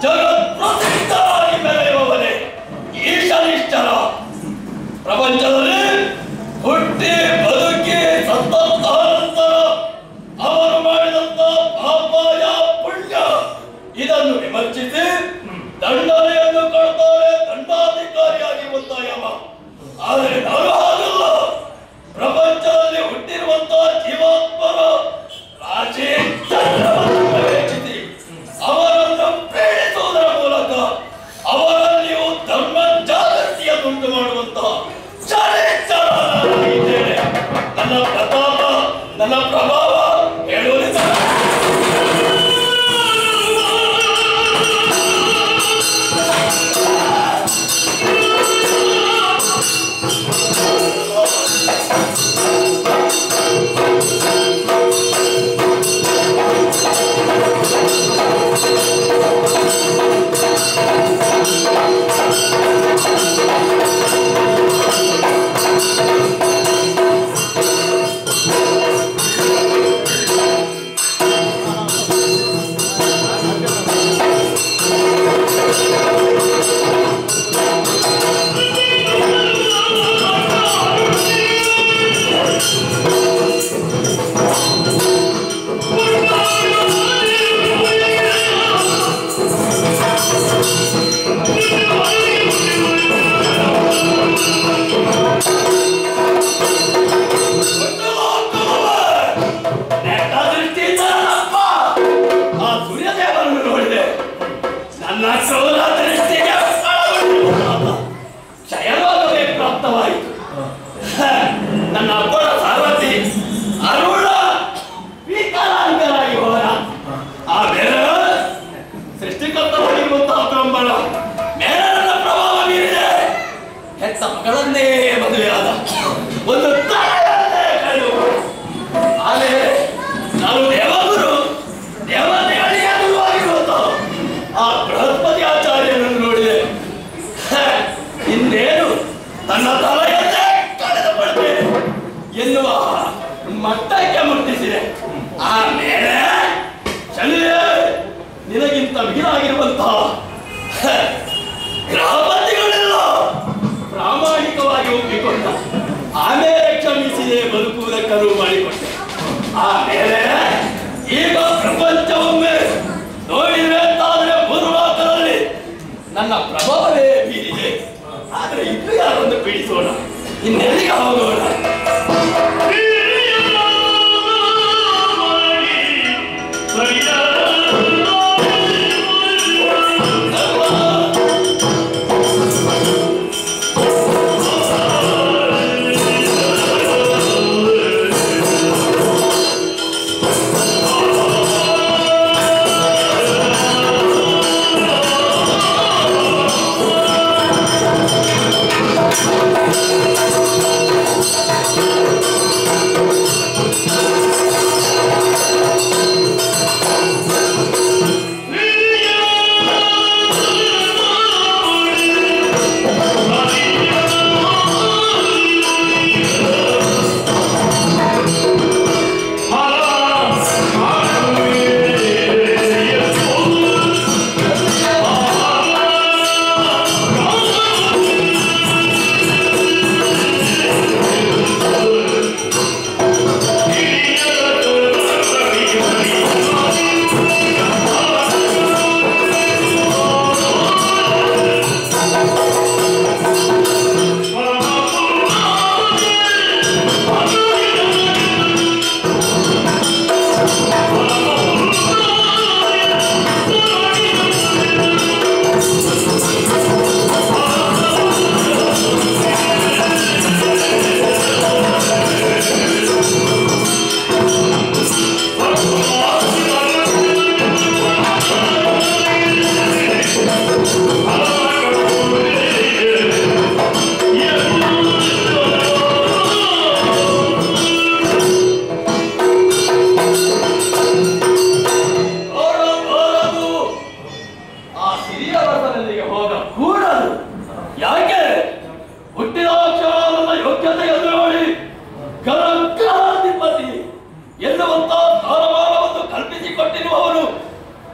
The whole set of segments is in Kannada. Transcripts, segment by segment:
ಜಗತ್ಪ್ರಸಿದ್ಧರಾಗಿ ಮೆರೆಯುವವನೇ ಈಶನಿಷ್ಠರ. ಪ್ರಪಂಚದಲ್ಲಿ ಹುಟ್ಟಿ ಬದುಕಿ ಸತ್ತ ನಂತರ ಅವರು ಮಾಡಿದಂತ ಪಾಪಯ ಪುಣ್ಯ ಇದನ್ನು ವಿಮರ್ಶಿಸಿ ದಂಡನೆಯನ್ನು ಕೊಡ್ತಾರೆ ದಂಡಾಧಿಕಾರಿಯಾಗಿರುವಂತ ಯಮ. ಆದರೆ ನಾನು ಹಾಗಲ್ಲ. ಪ್ರಪಂಚದಲ್ಲಿ ಹುಟ್ಟಿರುವಂತಹ ಜೀವಾತ್ಮರ ರಾಶಿ ಚಕ್ರವನ್ನು ವೀಕ್ಷಿಸಿ ಅವರನ್ನು ಪೀಡಿಸುವುದರ ಮೂಲಕ ಅವರಲ್ಲಿಯೂ ಧರ್ಮ ಜಾಗೃತಿಯನ್ನುಂಟು ಮಾಡುವಂತಹ ಚರಿತ್ರನಾಗಿದ್ದೇನೆ. ನನ್ನ ಪ್ರತಾಪ ನನ್ನ ಪ್ರಭಾವ ಹೇಳುವುದಿಲ್ಲ. ಕ್ಷಯರೋಗವೇ ಪ್ರಾಪ್ತವಾಯಿತು. ನನ್ನ ಅಪ್ಪಳ ಸಾರ್ವತಿ ಅರುಣ ವಿಕಲಾಂಗರಾಗಿ ಹೋದ. ಆಮೇಲೆ ಸೃಷ್ಟಿಕರ್ತವಾಗಿರುವಂತಹ ಬ್ರಹ್ಮಣ ಮೇಲೆ ನನ್ನ ಪ್ರಭಾವ ಬೀರಿದೆ. ಹೆತ್ತ ಮಗಳನ್ನೇ ಮದುವೆಯಾದ, ಒಂದು ತಾಯಿಯನ್ನೇ ಕಳೆದು. ಆಮೇಲೆ ನಾನು ದೇವಗುರು ದೇವತೆಗಳಿಗೆ ಗುರುವಾಗಿರುವಂತಹ ಆ ಬೃಹಸ್ಪತಿ ಆಚಾರ್ಯನನ್ನು ನೋಡಿದೆ. ಇನ್ನೇನು ತನ್ನ ತಲೆಯನ್ನೇ ಕಳೆದುಕೊಳ್ತೇನೆ ಎನ್ನುವ ಮಟ್ಟಕ್ಕೆ ಮುಟ್ಟಿಸಿದೆ. ಆಮೇಲೆ ಶನಿಯೇ ನಿನಗಿಂತ ಮಿಗಿಲಾಗಿರುವಂತಹ ಗ್ರಹಪತಿಗಳೆಲ್ಲ ಪ್ರಾಮಾಣಿಕವಾಗಿ ಒಪ್ಪಿಕೊಂಡ. ಆಮೇಲೆ ಕ್ಷಮಿಸಿದೆ, ಬದುಕುವುದಕ್ಕೂ ಮಾಡಿಕೊಂಡೆ. ಆಮೇಲೆ ಈಗ ಪ್ರಪಂಚವೊಮ್ಮೆ ನೋಡಿದ್ರೆ ಅಂತಾದ್ರೆ ಪೂರ್ವಾಕರಲ್ಲಿ ನನ್ನ ಪ್ರಭಾವವೇ ಬೀರಿದೆ. ಆದ್ರೆ ಇನ್ನು ಯಾರೊಂದು ಪೀಡಿಸೋಣ, ಇನ್ನೆಲ್ಲಿಗೆ ಹೋಗೋಣ?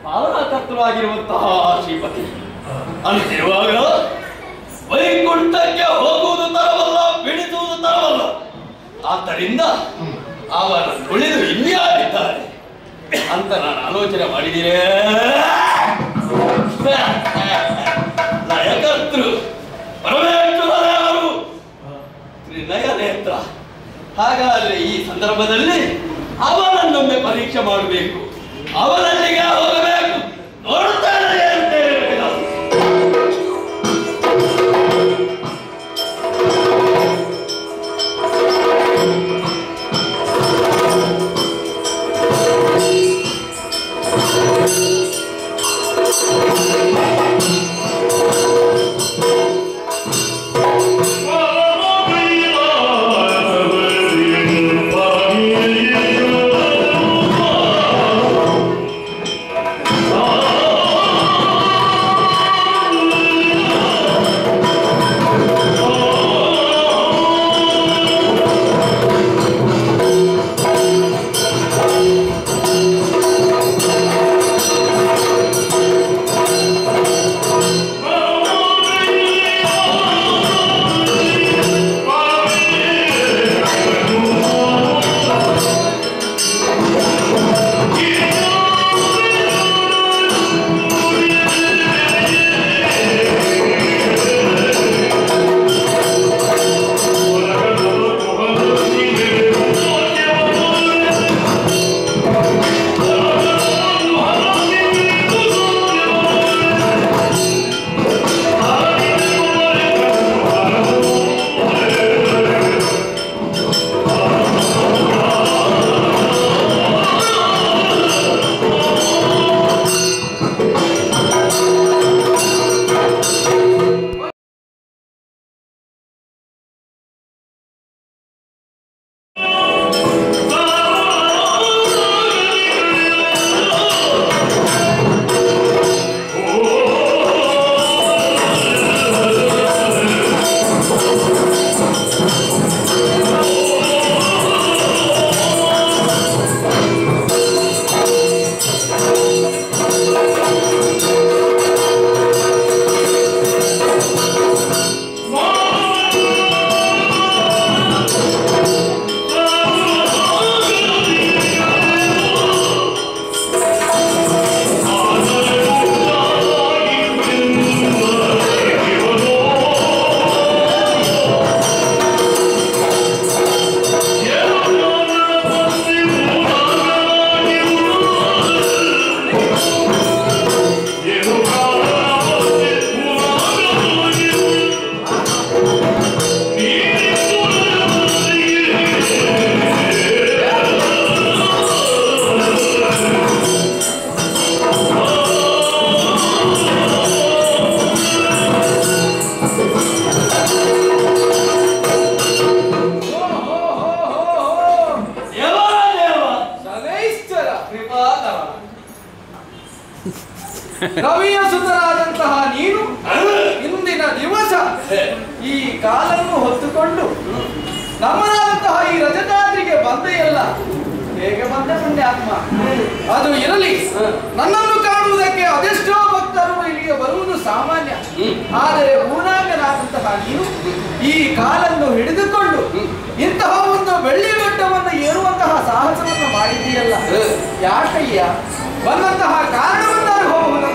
ಪಾಲನಕರ್ತವಾಗಿರುವಂತಹ ಶ್ರೀಪತಿ ಅಂತಿರುವಾಗ ವೈಕುಂಠಕ್ಕೆ ಹೋಗುವುದು ತರವಲ್ಲ, ಬಿಡಿಸುವುದು ತರವಲ್ಲ. ಆದ್ದರಿಂದ ಅವರ ಉಳಿದು ಇಲ್ಲಿಯಾಗಿದ್ದಾರೆ ಅಂತ ನಾನು ಆಲೋಚನೆ ಮಾಡಿದ್ದೀರೇ. ಲಯಕರ್ತೃ ಪರಮೇಶ್ವರ ದೇವರು ತ್ರಿನಯ ನೇತ್ರ. ಹಾಗಾದ್ರೆ ಈ ಸಂದರ್ಭದಲ್ಲಿ ಅವನನ್ನೊಮ್ಮೆ ಪರೀಕ್ಷೆ ಮಾಡಬೇಕು, ಅವನಲ್ಲಿಗೆ ಹೋಗಬೇಕು. ನೋಡುತ್ತಾನೆ ರವಿಯ ಸುತರಾದಂತಹ ನೀನು ಇಂದಿನ ದಿವಸ ಈ ಕಾಲನ್ನು ಹೊತ್ತುಕೊಂಡು ನಮ್ಮದಾದಂತಹ ಈ ರಜತಾದ್ರಿಗೆ ಬಂದೆಯಲ್ಲ, ಹೇಗೆ ಬಂದ ಪುಣ್ಯಾತ್ಮ. ಅದು ಇರಲಿ, ನನ್ನನ್ನು ಕಾಣುವುದಕ್ಕೆ ಅದೆಷ್ಟೋ ಭಕ್ತರು ಇಲ್ಲಿಗೆ ಬರುವುದು ಸಾಮಾನ್ಯ. ಆದರೆ ಊನಾಗನಾದಂತಹ ನೀನು ಈ ಕಾಲನ್ನು ಹಿಡಿದುಕೊಂಡು ಇಂತಹ ಒಂದು ಬೆಳ್ಳಿ ಬೆಟ್ಟವನ್ನು ಏರುವಂತಹ ಸಾಹಸವನ್ನು ಮಾಡಿದ್ದೀಯಲ್ಲ, ಯಾಕಯ್ಯ? ಬಂದಂತಹ ಕಾರಣವನ್ನಾರು ಹೋಗುವುದು.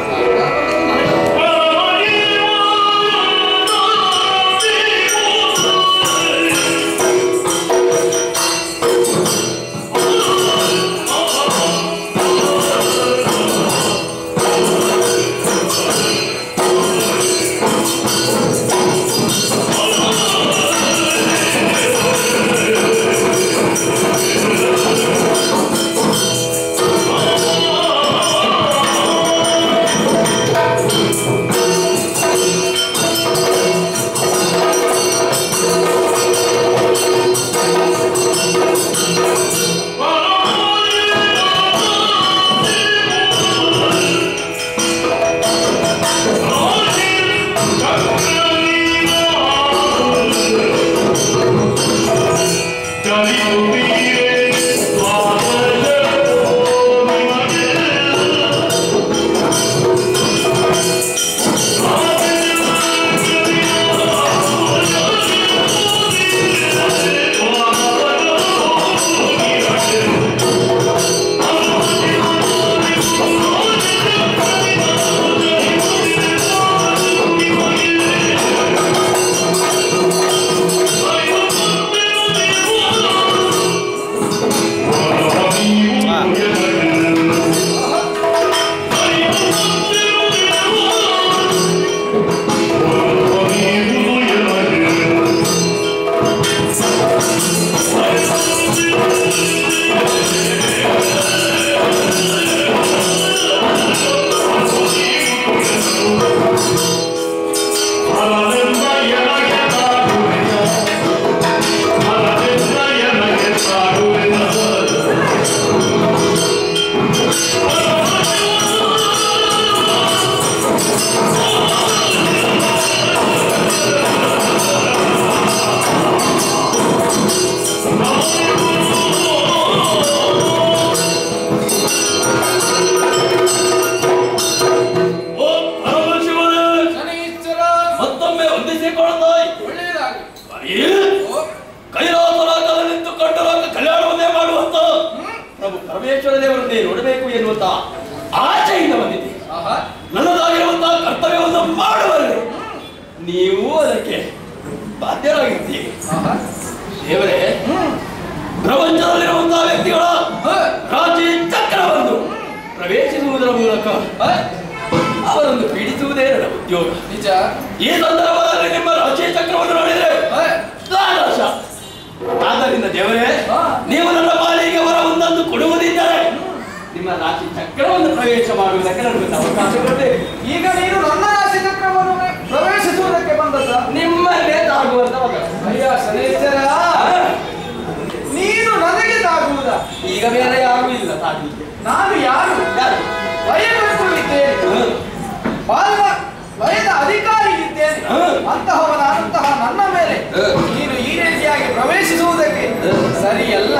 ಪರಮೇಶ್ವರ ದೇವರನ್ನೇ ನೋಡಬೇಕು ಎನ್ನುವಂತ ಆಚೆಯಿಂದ ಬಂದಿದೆ. ಆಹಾ. ನನ್ನದಾಗಿರುವಂತಹ ಕರ್ತವ್ಯವನ್ನು ಮಾಡುವಲ್ಲಿ ನೀವು ಅದಕ್ಕೆ ಬಾಧ್ಯರಾಗಿದ್ದೀರಿ. ಆಹಾ. ದೇವರೇ, ಪ್ರಪಂಚದಲ್ಲಿರುವಂತಹ ವ್ಯಕ್ತಿಗಳ ರಾಜಿ ಚಕ್ರವನ್ನು ಪ್ರವೇಶಿಸುವುದರ ಮೂಲಕ ಅವರನ್ನು ಪೀಡಿಸುವುದೇ ನನ್ನ ಉದ್ಯೋಗ. ನಿಜ. ಈ ಸಂದರ್ಭದಲ್ಲಿ ನಿಮ್ಮ ರಾಜಿ ಚಕ್ರವನ್ನು ನೋಡಿದರೆ ನಾಶ. ಆದ್ದರಿಂದ ದೇವರೇ, ನೀವು ನನ್ನ ಪಾಲಿಗೆ ವರ ಒಂದನ್ನು ಕೊಡುವುದಿದ್ದರೆ ನಿಮ್ಮ ರಾಶಿ ಚಕ್ರವನ್ನು ಪ್ರವೇಶ ಮಾಡುವುದಕ್ಕೆ ನನಗೆ ಅವಕಾಶ ಕೊಡಬೇಕು. ಈಗ ನೀನು ನನ್ನ ರಾಶಿ ಚಕ್ರವನ್ನು ಪ್ರವೇಶಿಸುವುದಕ್ಕೆ ಬಂದದ್ದ? ನಿಮ್ಮನ್ನೇ ತಾಗುವಂತ ಅಯ್ಯ ಶನೇಶ್ವರ, ನೀನು ನನಗೆ ತಾಗುವುದ? ಈಗ ಬೇರೆ ಯಾರೂ ಇಲ್ಲ ತಾಗಲಿಕ್ಕೆ. ನಾನು ಯಾರು? ವಯಸ್ಸಿದ್ದೇನೆ, ವಯದ ಅಧಿಕಾರಿ ಇದ್ದೇನೆ. ಅಂತಹವನಾದಂತಹ ನನ್ನ ಮೇಲೆ ನೀನು ಈ ರೀತಿಯಾಗಿ ಪ್ರವೇಶಿಸುವುದಕ್ಕೆ ಸರಿಯಲ್ಲ.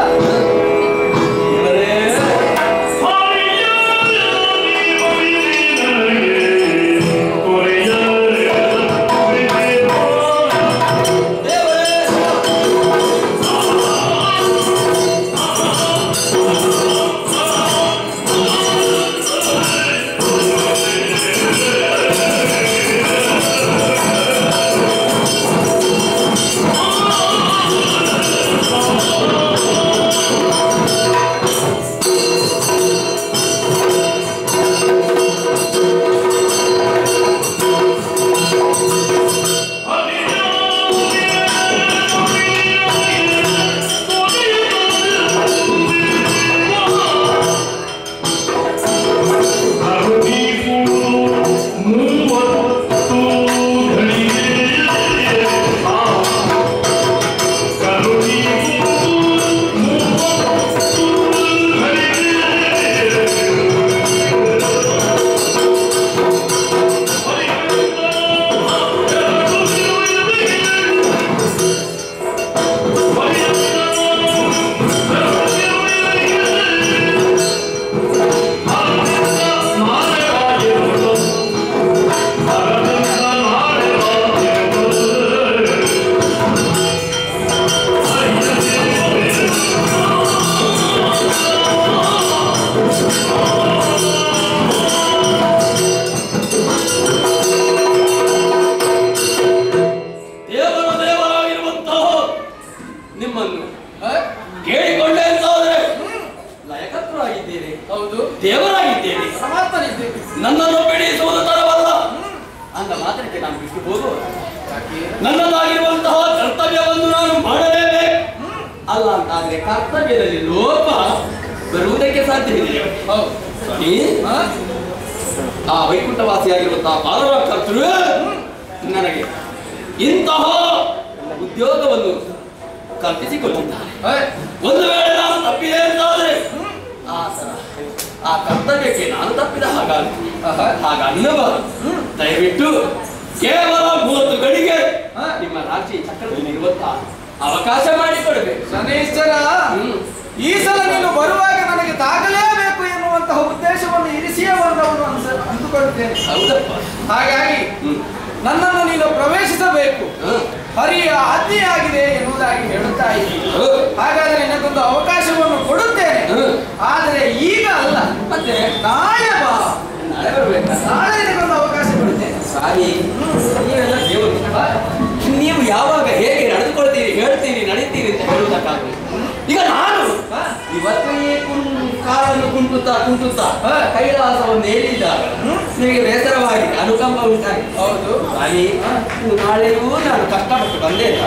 ದೇವರಾಗಿದ್ದೇನೆ, ನನ್ನನ್ನು ಬಿಡಿಸುವುದು ತರವಲ್ಲ ಅಂದ ಮಾತ್ರಕ್ಕೆ ನಾನು ಬಿಟ್ಟು ಹೋಗುವ. ನನ್ನದಾಗಿರುವಂತಹ ಕರ್ತವ್ಯವನ್ನು ನಾನು ಮಾಡಲೇಬೇಕು. ಅಲ್ಲ ಅಂತಾದ್ರೆ ಕರ್ತವ್ಯದಲ್ಲಿ ಲೋಪ ಬರುವುದಕ್ಕೆ ಸಾಧ್ಯವಿದೆ. ಸ್ವಾಮಿ, ಆ ವೈಕುಂಠವಾಸಿಯಾಗಿರುವಂತಹ ಬಾಲರ ಕರ್ತೃ ನನಗೆ ಇಂತಹ ಉದ್ಯೋಗವನ್ನು ಕಲ್ಪಿಸಿಕೊಟ್ಟಿದ್ದಾರೆ. ಒಂದು ವೇಳೆ ನಾನು ತಪ್ಪಿದೆ ಅಂತಾದ್ರೆ ಆ ಕರ್ತವ್ಯಕ್ಕೆ ನಾನು ತಪ್ಪಿದ ಹಾಗನ್ನಬಾರದು. ದಯವಿಟ್ಟು ಕೇವಲ 30 ಗಳಿಗೆ ನಿಮ್ಮ ರಾಜ್ಯ ಚಕ್ರದಲ್ಲಿ ಇರುವಂತಹ ಅವಕಾಶ ಮಾಡಿಕೊಡಬೇಕು. ಶನೇಶ್ವರ, ಈ ಸಲ ನೀನು ಬರುವಾಗ ನನಗೆ ತಾಗಲೇಬೇಕು ಎನ್ನುವಂತಹ ಉದ್ದೇಶವನ್ನು ಇರಿಸಿಯೇ ಬಂದವನು ಅಂದುಕೊಳ್ಳುತ್ತೇನೆ. ಹೌದಪ್ಪ. ಹಾಗಾಗಿ ನನ್ನನ್ನು ನೀನು ಪ್ರವೇಶಿಸಬೇಕು, ಹರಿಯ ಆಜ್ಞೆಯಾಗಿದೆ ಎನ್ನುವುದಾಗಿ ಹೇಳುತ್ತಾ ಇದ್ದೀನಿ. ಹಾಗಾದರೆ ನಿನಗೊಂದು ಅವಕಾಶವನ್ನು ಕೊಡುತ್ತೇನೆ, ಆದರೆ ಈಗ ಅಲ್ಲ, ಮತ್ತೆ ನಾಳೆ ಬಾ. ನಾಳೆ ಬರ್ಬೇಕಾ? ನಾಳೆ ನಿನಗೊಂದು ಅವಕಾಶ ಕೊಡುತ್ತೇನೆ. ಸ್ವಾಮಿ, ನೀವೆಲ್ಲ ದೇವರು, ನೀವು ಯಾವಾಗ ಹೇಗೆ ನಡೆದುಕೊಳ್ತೀರಿ, ಹೇಳ್ತೀರಿ, ನಡೀತೀರಿ ಅಂತ ಹೇಳುವುದಕ್ಕಾಗಲಿ. ಈಗ ನಾನು ಇವತ್ತೇ ಕಾಲನ್ನು ಕುಂಟುತ್ತಾ ಕೈಲಾಸವನ್ನು ಏರಿದಾಗ ನಿಮಗೆ ಬೇಸರವಾಗಿದೆ, ಅನುಕಂಪ ಉಂಟಾಗಿ. ಹೌದು ಸ್ವಾಮಿ, ನಾಳೆಯೂ ನಾನು ಕಷ್ಟಪಟ್ಟು ಬಂದೇ ಇಲ್ಲ.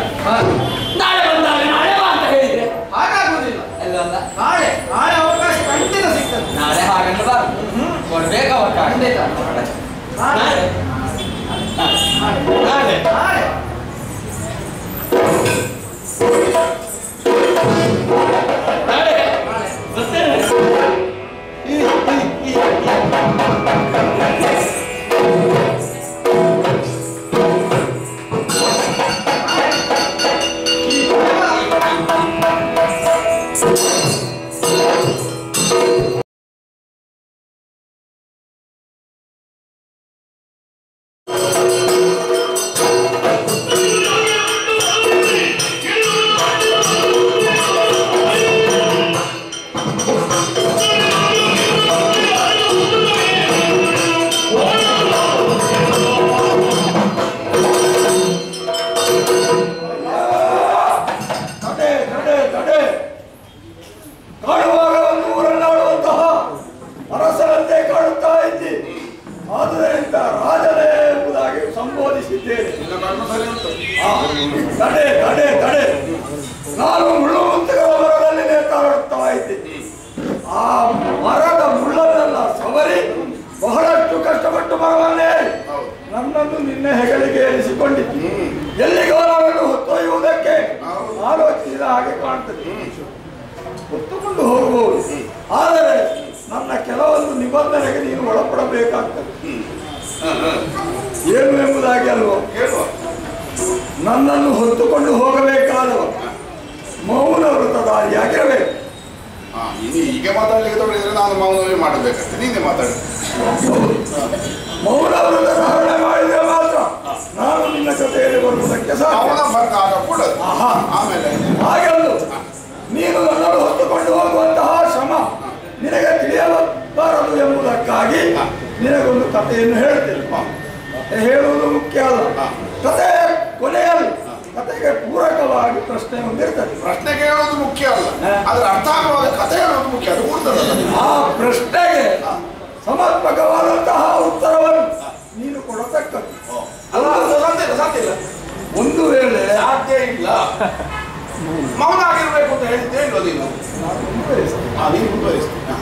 ನಾಳೆ ಬಂದಾಗ ನಾಳೆ ಬಾ ಅಂತ ಹೇಳಿದ್ರೆ ಹಾಗಾಗುವುದಿಲ್ಲ ಅಲ್ಲ. ನಾಳೆ ಅವಕಾಶ ಖಂಡಿತ ಸಿಗ್ತದೆ. ನಾಳೆ ಹಾಗನ್ನಬಾರ್ದು, ಕೊಡ್ಬೇಕು ಅವಕಾಶ. ಖಂಡಿತ ನಾಳೆ ನಾಳೆ ನಾಳೆ ಬರ್ತೇನೆ. ನಿನ್ನ ಹೆಗಲಿಗೆ ಏರಿಸಿಕೊಂಡಿದ್ದೆ. ಎಲ್ಲಿಗೋ ನಾವನ್ನು ಹೊತ್ತೊಯ್ಯುವುದಕ್ಕೆ ಆಲೋಚಿಸಿದ ಹಾಗೆ ಕಾಣ್ತದೆ. ಹೊತ್ತುಕೊಂಡು ಹೋಗಬಹುದು, ಆದರೆ ನನ್ನ ಕೆಲವೊಂದು ನಿಬಂಧನೆಗೆ ನೀನು ಒಳಪಡಬೇಕಾಗ್ತದೆ. ಏನು ಎಂಬುದಾಗಿ ಅಲ್ವೋ? ನನ್ನನ್ನು ಹೊತ್ತುಕೊಂಡು ಹೋಗಬೇಕಾದವ ಮೌನ ವೃತಧಾರಿಯಾಗಿರಬೇಕು. ಈಗ ಮಾತಾಡ್ಲಿಕ್ಕೆ ತೊಡಗಿದ್ರೆ ನಾನು ಮೌನವೇ ಮಾಡಬೇಕಂತೆ, ನೀನೇ ಮಾತಾಡಿ. ಮೌನ ವೃತ ಧಾರಣೆ ಮಾಡಿದ್ರೆ ಮಾತ್ರ ನಾನು ನಿನ್ನ ಜೊತೆಯಲ್ಲಿ ಬರುವುದಕ್ಕೆ ಸಾಧ್ಯ. ಆಮೇಲೆ ಹಾಗೆಂದು ನೀನು ನನ್ನನ್ನು ಹೊತ್ತುಕೊಂಡು ಹೋಗುವಂತಹ ಶ್ರಮ ನಿನಗೆ ತಿಳಿಯಬಾರದು ಎಂಬುದಕ್ಕಾಗಿ ನಿನಗೊಂದು ಕಥೆಯನ್ನು ಹೇಳ್ತೇನೆ. ಹೇಳುವುದು ಮುಖ್ಯ ಅಲ್ಲ, ಕಥೆ ಕೊನೆಯಲ್ಲಿ ಕಥೆಗೆ ಪೂರಕವಾಗಿ ಪ್ರಶ್ನೆ ಹೊಂದಿರ್ತದೆ. ಪ್ರಶ್ನೆ ಕೇಳೋದು ಮುಖ್ಯ ಅಲ್ಲ, ಅದ್ರ ಅರ್ಥ ಆಗುವಾಗ ಕಥೆ ಹೇಳೋದು ಮುಖ್ಯ. ಅದು ಆ ಪ್ರಶ್ನೆಗೆ ಸಮರ್ಪಕವಾದಂತಹ ಉತ್ತರವನ್ನು ನೀನು ಕೊಡತಕ್ಕದ್ದು. ಸಾಧ್ಯ ಇಲ್ಲ. ಒಂದು ವೇಳೆ ಸಾಧ್ಯ ಇಲ್ಲ, ಮೌನ ಆಗಿರ್ಬೇಕು ಅಂತ ಹೇಳಿದ್ದೆ ಇಲ್ವ ನೀನು? ನೀನು ಮುಂದುವರಿಸ್ತೀನಿ.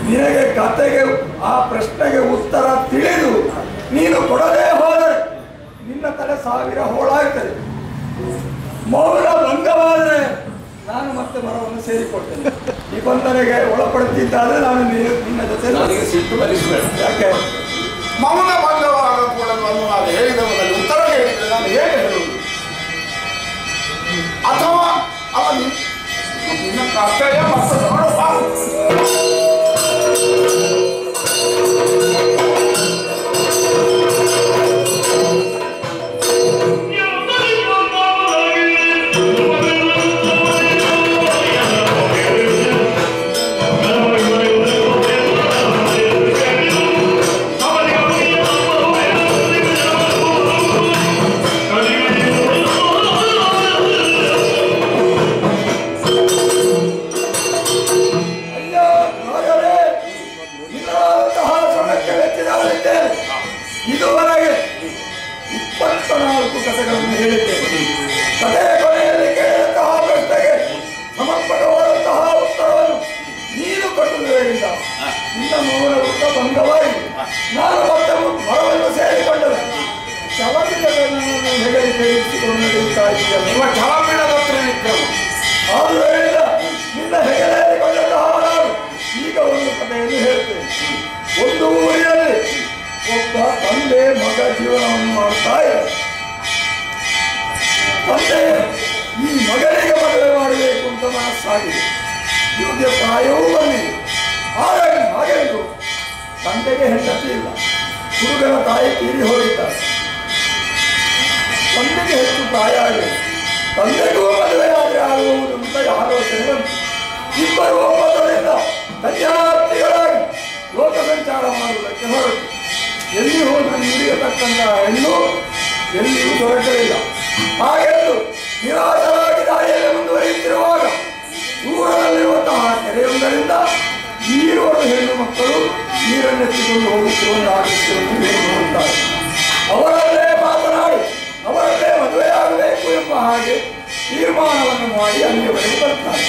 ನಿನಗೆ ಕಥೆಗೆ ಆ ಪ್ರಶ್ನೆಗೆ ಉತ್ತರ ತಿಳಿದು ನೀನು ಕೊಡದೇ ಹೋದರೆ ನಿನ್ನ ತಲೆ 1000 ಹೋಳಾಗ್ತದೆ. ಮೌನ ಭಂಗವಾದರೆ ನಾನು ಮತ್ತೆ ಮರವನ್ನು ಸೇರಿಕೊಡ್ತೇನೆ. ನಿಬಂಧನೆಗೆ ಒಳಪಡುತ್ತಿದ್ದಾದ್ರೆ ನಾನು ನಿನ್ನ ಜೊತೆ ಸಿಟ್ಟು ಬರಿಸಬೇಡ. ಯಾಕೆ? ಮೌನ ಭಂಗವಾಗಕೂಡದು ಅನ್ನುವಾಗ ಹೇಳಿದವನಲ್ಲಿ ಉತ್ತರ ಹೇಳಿದ್ರೆ ನಾನು ಹೇಗೆ ಹೇಳುವುದು? ಅಥವಾ ಅವ ನಿನ್ನ ಕರ್ತವ್ಯ ಮತ್ತು ಇದುವರೆಗೆ 24 ಕಥೆಗಳನ್ನು ಹೇಳಿದ್ದೇನೆ. ಕಥೆಯ ಕೊನೆಯಲ್ಲಿ ಕೇಳಿದಂತಹ ಪ್ರಶ್ನೆಗೆ ಸಮರ್ಪಕವಾದಂತಹ ಉತ್ತರವನ್ನು ನೀನು ಕೊಟ್ಟುವುದರಿಂದ ನಿನ್ನ ಮೌನ ವೃತ್ತ ಭಂಗವಾಗಿ ನಾನು ಮತ್ತೆ ಮರವನ್ನು ಸೇರಿಕೊಂಡರೆ ಶವಬಿಡಗಳನ್ನು ಹೆಗಲಿ ತೆಗೆಸಿಕೊಂಡು ನಡೆಯುತ್ತಾ ಇದ್ದೀಯಲ್ಲ. ನಿಮ್ಮ ಛಲಬಿಡದ ತ್ರಿವಿಕ್ರಮ. ಆದುದರಿಂದ ನಿನ್ನ ಹೆಗಲೇರಿಕೊಂಡಂತಹ ನಾನು ಈಗ ಒಂದು ಕಥೆಯನ್ನು ಹೇಳ್ತೇನೆ. ಒಂದು ಊರಿನಲ್ಲಿ ಒಬ್ಬ ತಂದೆ ಮಗ ಜೀವನವನ್ನು ಮಾಡ್ತಾ ಇದ್ದ. ತಂದೆ ಈ ಮಗನಿಗೆ ಮದುವೆ ಮಾಡಬೇಕು ಅಂತ ಮನಸ್ಸಾಗಿದೆ. ಇವರಿಗೆ ಪ್ರಾಯವೂ ಬಂದಿದೆ. ಹಾಗೆಂದು ತಂದೆಗೆ ಹೆಂಡತಿ ಇಲ್ಲ. ಹುಡುಗನ ತಾಯಿ ತೀರಿ ಹೋಗಿದ್ದಾರೆ. ತಂದೆಗೆ ಹೆಚ್ಚು ಪ್ರಾಯ ಆಗಿದೆ. ತಂದೆಗೂ ಮದುವೆ ಆದರೆ ಆಗುವುದು ಅಂತ ಆಲೋಚನೆ ಬಂತು. ಇಬ್ಬರು ಒಪ್ಪಂದದಿಂದ ಕನ್ಯಾರ್ಥಿಗಳಾಗಿ ಲೋಕ ಸಂಚಾರ ಮಾಡುವುದಕ್ಕೆ ಹೊರಟು. ಎಲ್ಲಿ ಹೋದರೂ ನುಡಿಯತಕ್ಕಂತಹ ಹೆಣ್ಣು ಎಲ್ಲಿಯೂ ದೊರಕಲಿಲ್ಲ. ಹಾಗೆಂದು ನಿರಾಶರಾಗಿ ದಾರಿಯಲ್ಲಿ ಮುಂದುವರಿಯುತ್ತಿರುವಾಗ ದೂರದಲ್ಲಿರುವಂತಹ ಕೆರೆಯೊಂದರಿಂದ ನೀರುವರ ಹೆಣ್ಣು ಮಕ್ಕಳು ನೀರನ್ನೆತ್ತಿಕೊಂಡು ಹೋಗುತ್ತಿರುವ ದೃಶ್ಯವನ್ನು ನೋಡುತ್ತಾರೆ. ಅವರಲ್ಲೇ ಮಾತನಾಡಿ ಅವರಲ್ಲೇ ಮದುವೆಯಾಗಬೇಕು ಎಂಬ ಹಾಗೆ ತೀರ್ಮಾನವನ್ನು ಮಾಡಿ ಅಲ್ಲಿಯವರೆಗೆ ಬರ್ತಾರೆ.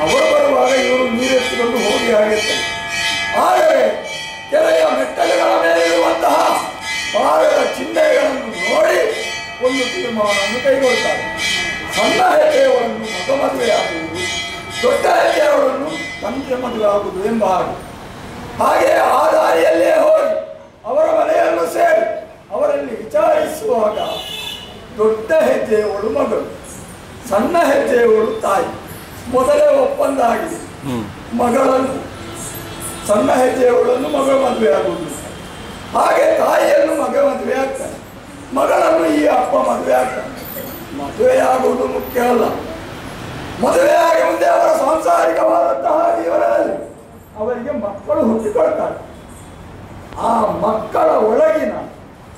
ಅವರು ಬರುವಾಗ ಇವರು ನೀರೆತ್ತಿಕೊಂಡು ಹೋಗಿ ಆಗಿರ್ತಾರೆ. ಆದರೆ ಕೆರೆಯ ಮೆಟ್ಟಲುಗಳ ಮೇಲಿರುವಂತಹ ಪಾದದ ಚಿಹ್ನೆಗಳನ್ನು ನೋಡಿ ಒಂದು ತೀರ್ಮಾನವನ್ನು ಕೈಗೊಳ್ಳುತ್ತಾರೆ. ಸಣ್ಣ ಹೆಜ್ಜೆಯವರನ್ನು ಮಗ ಮದುವೆಯಾಗುವುದು, ದೊಡ್ಡ ಹೆಜ್ಜೆಯವರನ್ನು ತಂದೆ ಮದುವೆ ಆಗುವುದು ಎಂಬ ಹಾಗೆ ಆ ದಾರಿಯಲ್ಲೇ ಹೋಗಿ ಅವರ ಮನೆಯನ್ನು ಸೇರಿ ಅವರಲ್ಲಿ ವಿಚಾರಿಸುವಾಗ ದೊಡ್ಡ ಹೆಜ್ಜೆಯವಳು ಮಗಳು, ಸಣ್ಣ ಹೆಜ್ಜೆಯವಳು ತಾಯಿ. ಮೊದಲೇ ಒಪ್ಪಂದ ಆಗಿದೆ. ಮಗಳನ್ನು ಸಣ್ಣ ಹೆಜ್ಜೆಯವಳನ್ನು ಮಗ ಮದುವೆ ಆಗುವುದು. ಹಾಗೆ ತಾಯಿಯನ್ನು ಮಗ ಮದುವೆ ಆಗ್ತಾನೆ, ಮಗಳನ್ನು ಈ ಅಪ್ಪ ಮದುವೆ ಆಗ್ತಾನೆ. ಮದುವೆಯಾಗುವುದು ಮುಖ್ಯ ಅಲ್ಲ, ಮದುವೆಯಾಗಿ ಮುಂದೆ ಅವರ ಸಾಂಸಾರಿಕವಾದಂತಹ ಜೀವನದಲ್ಲಿ ಅವರಿಗೆ ಮಕ್ಕಳು ಹುಟ್ಟಿಕೊಳ್ತಾರೆ. ಆ ಮಕ್ಕಳ ಒಳಗಿನ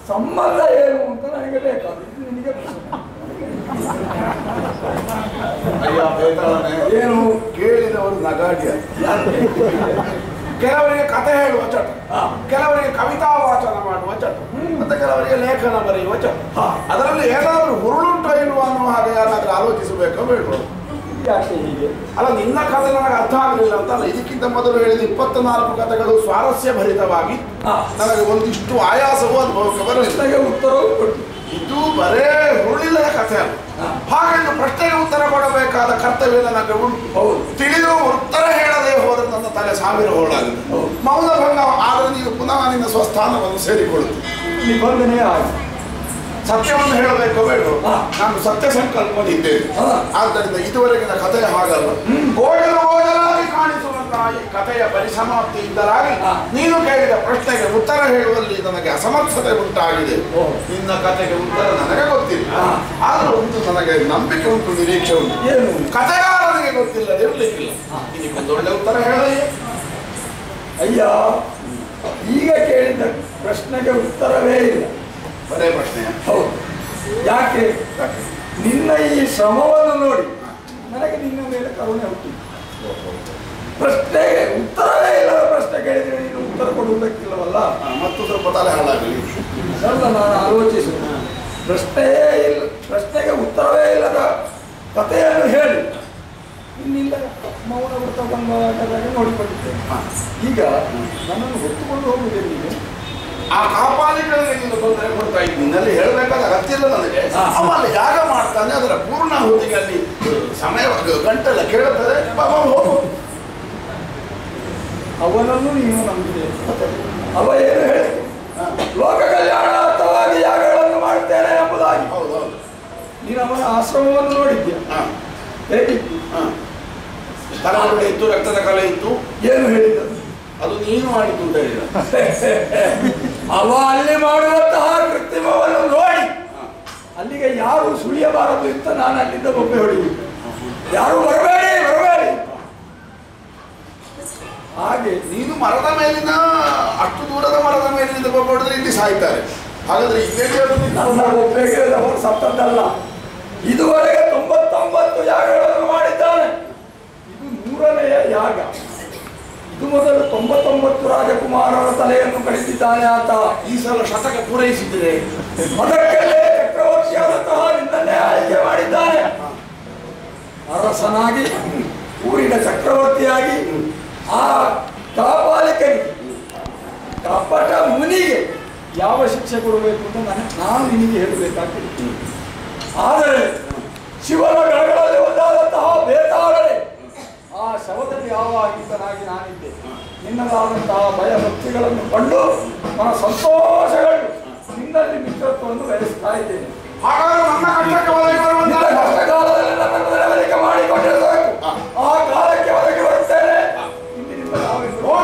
ಸಂಬಂಧ ಏನು ಅಂತ ನನಗೆ ಬೇಕಾಗುತ್ತೆ. ನಿನಗೆ ಏನು ಕೇಳಿದವರು ನಗಾಡ್ಯ. ಕೆಲವರಿಗೆ ಕಥೆ ಹೇಳುವ ಚಟ, ಕೆಲವರಿಗೆ ಕವಿತಾ ವಾಚನ ಮಾಡುವ ಚಟ, ಮತ್ತೆ ಕೆಲವರಿಗೆ ಲೇಖನ ಬರೆಯುವ ಚಟ. ಅದರಲ್ಲಿ ಏನಾದರೂ ಹುರುಳುಂಟ ಇಲ್ವ ಅನ್ನುವ ಹಾಗೆ ಯಾರಾದ್ರೂ ಆಲೋಚಿಸಬೇಕೋ ಬೇಡ? ಯಾಕೆ ಹೀಗೆ? ಅಲ್ಲ, ನಿನ್ನ ಕಥೆ ನನಗೆ ಅರ್ಥ ಆಗಲಿಲ್ಲ ಅಂತಲ್ಲ. ಇದಕ್ಕಿಂತ ಮೊದಲು ಹೇಳಿದ 24 ಕಥೆಗಳು ಸ್ವಾರಸ್ಯ ಭರಿತವಾಗಿ ನನಗೆ ಒಂದಿಷ್ಟು ಆಯಾಸವೂ ಅನುಭವಕ್ಕೆ ಬರಲಿಲ್ಲ. ಪ್ರಶ್ನೆಗೆ ಉತ್ತರವೂ ಕೊಟ್ಟು ಇದು ಬರೇ ಹುರುಳಿಲ್ಲದ ಕಥೆ ಅಲ್ಲ. ಹಾಗೆಂದು ಪ್ರಶ್ನೆಗೆ ಉತ್ತರ ಕೊಡಬೇಕಾದ ಕರ್ತವ್ಯ ನನಗೆ ಉಂಟು. ತಿಳಿದು ಉತ್ತರ ಹೇಳದೆ ಹೋದ್ರೆ ನನ್ನ ತಲೆ 1000 ಹೋಳಾಗುತ್ತೆ. ಮೌನ ಭಂಗ ಆದರೆ ನೀವು ಪುನಃ ನಿನ್ನ ಸ್ವಸ್ಥಾನವನ್ನು ಸೇರಿಕೊಳ್ಳುತ್ತೆ. ನಿಬಂಧನೆ ಆಗಿ ಸತ್ಯವನ್ನು ಹೇಳಬೇಕು ಬೇಡ, ನಾನು ಸತ್ಯ ಸಂಕಲ್ಪನಿದ್ದೇನೆ. ಆದ್ದರಿಂದ ಇದುವರೆಗಿನ ಕಥೆಯ ಹಾಗಲ್ಲ. ಗೋಜಲಾಗಿ ಕಾಣಿಸುವಂತಹ ಈ ಕಥೆಯ ಪರಿಸಮಾಪ್ತಿಯಿಂದಲಾಗಿ ನೀನು ಕೇಳಿದ ಪ್ರಶ್ನೆಗೆ ಉತ್ತರ ಹೇಳುವಲ್ಲಿ ನನಗೆ ಅಸಮರ್ಥತೆ ಉಂಟಾಗಿದೆ. ನಿನ್ನ ಕಥೆಗೆ ಉತ್ತರ ನನಗೆ ಗೊತ್ತಿಲ್ಲ, ಆದರೂ ಒಂದು ನನಗೆ ನಂಬಿಕೆ ಉಂಟು, ನಿರೀಕ್ಷೆ ಉಂಟು. ಕಥೆಗಾರನಿಗೆ ಗೊತ್ತಿಲ್ಲದಿರಲಿಕ್ಕಿಲ್ಲ. ಇದಕ್ಕೊಂದು ಒಳ್ಳೆ ಉತ್ತರ ಹೇಳಿ. ಅಯ್ಯ, ಈಗ ಕೇಳಿದ ಪ್ರಶ್ನೆಗೆ ಉತ್ತರವೇ ಇಲ್ಲ. ಬರೇ ಪ್ರಶ್ನೆ. ಹೌದು. ಯಾಕೆ? ನಿನ್ನ ಈ ಶ್ರಮವನ್ನು ನೋಡಿ ನನಗೆ ನಿನ್ನ ಮೇಲೆ ಕರುಣೆ ಹುಟ್ಟಿತು. ಪ್ರಶ್ನೆಗೆ ಉತ್ತರವೇ ಇಲ್ಲದ ಪ್ರಶ್ನೆ ಕೇಳಿದ್ರೆ ನೀನು ಉತ್ತರ ಕೊಡುವುದಕ್ಕಿಲ್ಲವಲ್ಲ. ಮತ್ತು ಸ್ವಲ್ಪ ತಲೆ ಹಾಳಾಗಲಿ ಅಲ್ಲ, ನಾನು ಆಲೋಚಿಸುವ ಪ್ರಶ್ನೆಗೆ ಉತ್ತರವೇ ಇಲ್ಲದ ಕಥೆಯನ್ನು ಹೇಳಿ ಇನ್ನಿಲ್ಲ ಮೌನ ವೃತ್ತ ಬಂದಾಗ ನೋಡಿಕೊಂಡಿದ್ದೇನೆ. ಈಗ ನನ್ನನ್ನು ಹೊತ್ತುಕೊಂಡು ಹೋಗುವುದೇ ನೀನು. ಆ ಕಾಪಾಲಿಗಳಿಗೆ ನೀನು ತೊಂದರೆ ಕೊಡ್ತಾ ಇದ್ದೀನಿ. ನಿನ್ನಲ್ಲಿ ಹೇಳಬೇಕಾದ ಅಗತ್ಯ ಇಲ್ಲ ನನಗೆ. ಅವ ಅಲ್ಲಿ ಯಾಗ ಮಾಡ್ತಾನೆ, ಅದರ ಪೂರ್ಣ ಹೊತ್ತಿಗೆ ಅಲ್ಲಿ ಸಮಯ ಗಂಟೆಲ್ಲ ಕೇಳುತ್ತದೆ. ಹೋಗು. ಅವನನ್ನು ನೀನು ನಂಬಿದೆ. ಅವ ಏನು ಹೇಳಿ ಲೋಕ ಕಲ್ಯಾಣಾರ್ಥವಾಗಿ ಯಾಗಗಳನ್ನು ಮಾಡುತ್ತೇನೆ ಎಂಬುದಾಗಿ. ಹೌದೌದು. ನೀನು ಅವನ ಆಶ್ರಮವನ್ನು ನೋಡಿದ್ಯಾ? ಹೇಗಿತ್ತು? ತಲೆ ಇತ್ತು, ರಕ್ತದ ಕಲೆ ಇತ್ತು. ಏನು ಹೇಳಿದ್ದು? ಅದು ನೀನು ಮಾಡಿದ್ದು ಅಂತ ಹೇಳಿದ. ಅವ ಅಲ್ಲಿ ಮಾಡುವಂತಹ ಕೃತ್ರಿಮವನ್ನು ನೋಡಿ ಅಲ್ಲಿಗೆ ಯಾರು ಸುಳಿಯಬಾರದು ಅಂತ ನಾನು ಅಲ್ಲಿಂದ ಬೊಬ್ಬೆ ಹೊಡೆಯುವುದು. ಯಾರು ಬರಬೇಡಿ ಬರಬೇಡಿ. ಹಾಗೆ ನೀನು ಮರದ ಮೇಲಿನ ಅಷ್ಟು ದೂರದ ಮರದ ಮೇಲಿನಿಂದ ಬೊಬ್ಬೆ ಹೊಡೆದ್ರೆ ಇಲ್ಲಿ ಸಾಯ್ತಾರೆ. ಹಾಗಾದ್ರೆ ನನ್ನ ಒಬ್ಬೆಗೆ ಅವರು ಸತ್ತದ್ದಲ್ಲ. ಇದುವರೆಗೆ 99 ಯಾಗಗಳನ್ನು ಮಾಡಿದ್ದಾನೆ. ಇದು 100ನೆಯ ಯಾಗ. ಇದು ಮೊದಲು 99 ರಾಜಕುಮಾರರ ತಲೆಯನ್ನು ಕಳಿಸಿದ್ದಾನೆ ಆತ. ಈ ಸಲ ಶತಕ ಪೂರೈಸಿದರೆ ಅದಕ್ಕಲ್ಲೇ ಚಕ್ರವರ್ತಿಯಾದಂತಹ ನಿನ್ನನ್ನೇ ಆಯ್ಕೆ ಮಾಡಿದ್ದಾನೆ. ಅರಸನಾಗಿ, ಊರಿನ ಚಕ್ರವರ್ತಿಯಾಗಿ, ಆ ಕಾಪಾಲಿಕನಿಗೆ, ಕಪಟ ಮುನಿಗೆ ಯಾವ ಶಿಕ್ಷೆ ಕೊಡಬೇಕು ಅಂತ ನಾನು ನಿನಗೆ ಹೇಳಬೇಕಾಗ್ತದೆ. ಆದರೆ ಶಿವನ ಗಣಗಳಲ್ಲಿ ಒಂದಾದಂತಹ ಬೇತಾಳನೆ ಆ ಶವದಲ್ಲಿ ಆವಾಗಿದ್ದನಾಗಿ ನಾನಿದ್ದೆ. ನಿನ್ನದಾದಂತಹ ಭಯ ಭಕ್ತಿಗಳನ್ನು ಕಂಡು ನನ್ನ ಸಂತೋಷಗಳು ನಿನ್ನಲ್ಲಿ ಮಿತ್ರತ್ವವನ್ನು ಬೆಳೆಸ್ತಾ ಇದ್ದೇನೆ. ಕಷ್ಟಕಾಲದಲ್ಲಿ ನನ್ನನ್ನು ನೆರವೇರಿಕೆ ಮಾಡಿಕೊಂಡರೆ ಸಾಕು. ಆ ಕಾಲಕ್ಕೆ ಒದಗಿ ಬರುತ್ತೇನೆ. ಇಂದಿನಿಂದ ನಾವಿಬ್ಬರು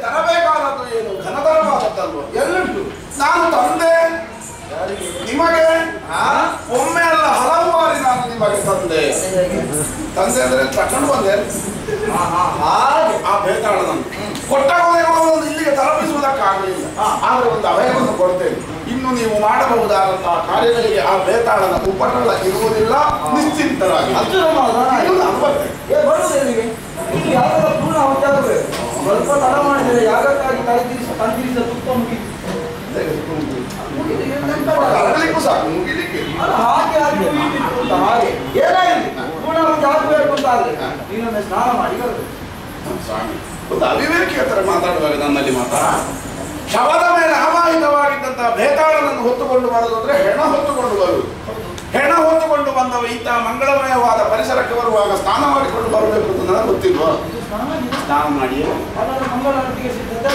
ತರಬೇಕಾದದ್ದು ಏನು ಘನತರವಾದದ್ದಲ್ವ? ಎಲ್ಲುಂಟು. ನಾನು ತಂದೆ ನಿಮಗೆ ಒಮ್ಮೆ ಅಲ್ಲ ಹಲವು ಬಾರಿ ನಾನು ನಿಮಗೆ ತಂದೆ ಅಂದ್ರೆ ತಕೊಂಡು ಬಂದೆ. ಆ ಬೇತಾಳನನ್ನು ಕೊಟ್ಟ ಕೊನೆಗಳನ್ನು ಇಲ್ಲಿಗೆ ತಲುಪಿಸುವುದಕ್ಕಾಗಲಿಲ್ಲ. ಆದರೆ ಒಂದು ಅಭಯವನ್ನು ಕೊಡ್ತೇನೆ. ಇನ್ನು ನೀವು ಮಾಡಬಹುದಾದಂತಹ ಕಾರ್ಯಗಳಿಗೆ ಆ ಬೇತಾಳನ ಉಪಟಳ ಇರುವುದಿಲ್ಲ. ನಿಶ್ಚಿಂತರಾಗಿ ಪೂರ್ಣ ಅವಚಾರವೇ. ಸ್ವಲ್ಪ ತಡ ಮಾಡಿದರೆ ಯಾಗಕ್ಕಾಗಿ ತಂದಿರಿಸಿದ ತುಪ್ಪ ಮುಗಿಲಿಕ್ಕೂ ಸಾಕು. ಮುಗಿಲಿಕ್ಕೆ ಹಾಗೆ ಹಾಗೆ ಹಾಗೆ ಏನಾಗಿರಲಿ ಪೂರ್ಣ ಆಗಬೇಕು ಅಂತ ಆದರೆ ನೀನೊಮ್ಮೆ ಸ್ನಾನ ಮಾಡಿ ಬರಬೇಕು. ಸ್ವಾಮಿ ಒಂದು ಅವಿವೇಕಿಯ ತರ ಮಾತಾಡುವಾಗ ನನ್ನಲ್ಲಿ ಶವದ ಮೇಲೆ ಆವಾಹಿತವಾಗಿದ್ದಂತಹ ಬೇತಾಳನನ್ನು ಹೊತ್ತುಕೊಂಡು ಬರುವುದು ಅಂದ್ರೆ ಹೆಣ ಹೊತ್ತುಕೊಂಡು ಬರುವುದು. ಹೆಣ ಹೊತ್ತುಕೊಂಡು ಬಂದವ ಈತ ಮಂಗಳಮಯವಾದ ಪರಿಸರಕ್ಕೆ ಬರುವಾಗ ಸ್ನಾನ ಮಾಡಿಕೊಂಡು ಬರಬೇಕು ಅಂತ ನನಗೆ ಗೊತ್ತಿಲ್ವಾ? ಸ್ನಾನ ಮಾಡಿ ಮಂಗಳಾರತಿಗೆ ಸಿದ್ಧತೆ.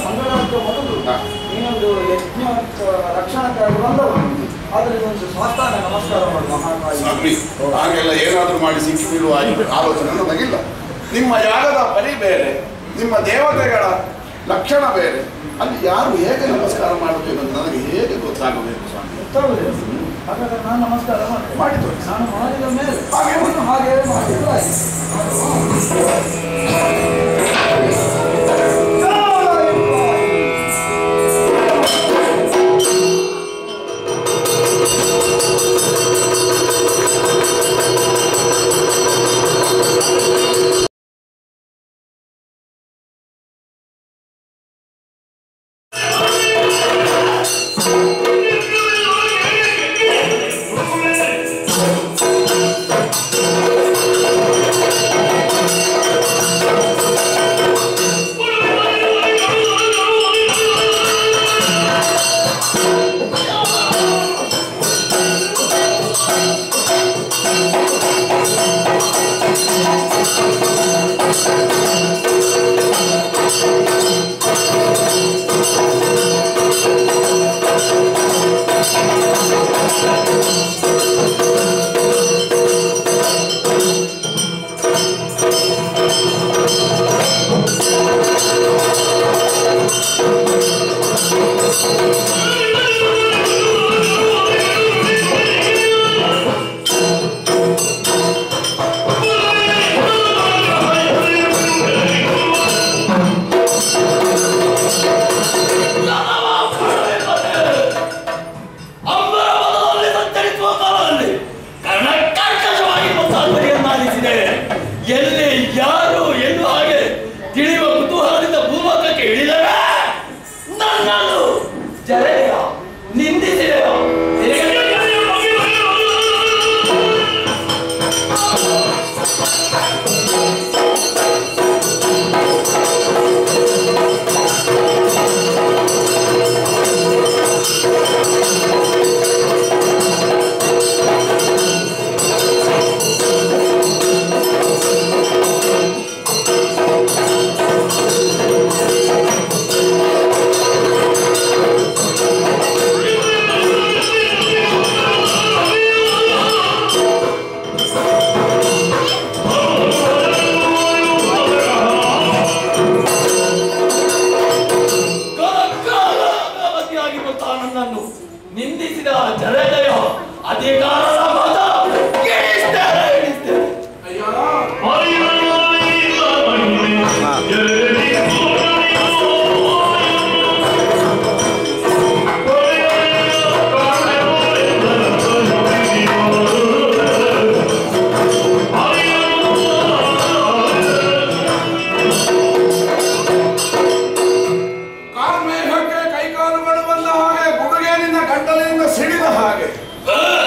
ಮಂಗಳಾರತಿಯ ಮೊದಲು ನೀನೊಂದು ಯಜ್ಞ ರಕ್ಷಣಕ್ಕಾಗಿ ಬಂದವರು ಆದರೆ ಒಂದು ಸಾಷ್ಟಾಂಗ ನಮಸ್ಕಾರ ಮಾಡಿ ಮಹಾಕಾಳಿ. ಹಾಗೆಲ್ಲ ಏನಾದರೂ ಮಾಡಿ ಸಿಕ್ಕಿ ಬೀಳುವ ಆಲೋಚನೆ ನನಗಿಲ್ಲ. ನಿಮ್ಮ ಯಾಗದ ಪರಿ ಬೇರೆ, ನಿಮ್ಮ ದೇವತೆಗಳ ಲಕ್ಷಣ ಬೇರೆ. ಅಲ್ಲಿ ಯಾರು ಹೇಗೆ ನಮಸ್ಕಾರ ಮಾಡಬೇಕು ಅಂತ ನನಗೆ ಹೇಗೆ ಗೊತ್ತಾಗಬೇಕು ಸ್ವಾಮಿ? ಹಾಗಾದ್ರೆ ನಾನು ನಮಸ್ಕಾರ ಮಾಡಿದ್ದು ನಾನು ಮಾಡಿದ ಮೇಲೆ ಹಾಗೆ ಮಾಡಿದ್ರೆ ಎಲ್ಲಿ ಯಾರು ಎಂದು ಹಾಗೆ ತಿಳಿಯುವ ಕುತೂಹಲದಿಂದ ಭೂಮಕ್ಕಕ್ಕೆ ಇಳಿದರೆ ನನ್ನನ್ನು ಜರೆಯ ನಿಂದಿಸಿದೆಯ ನನ್ನನ್ನು ನಿಂದಿಸಿದ ಜರೆದೆಯ ಅಧಿಕಾರದ ಮತ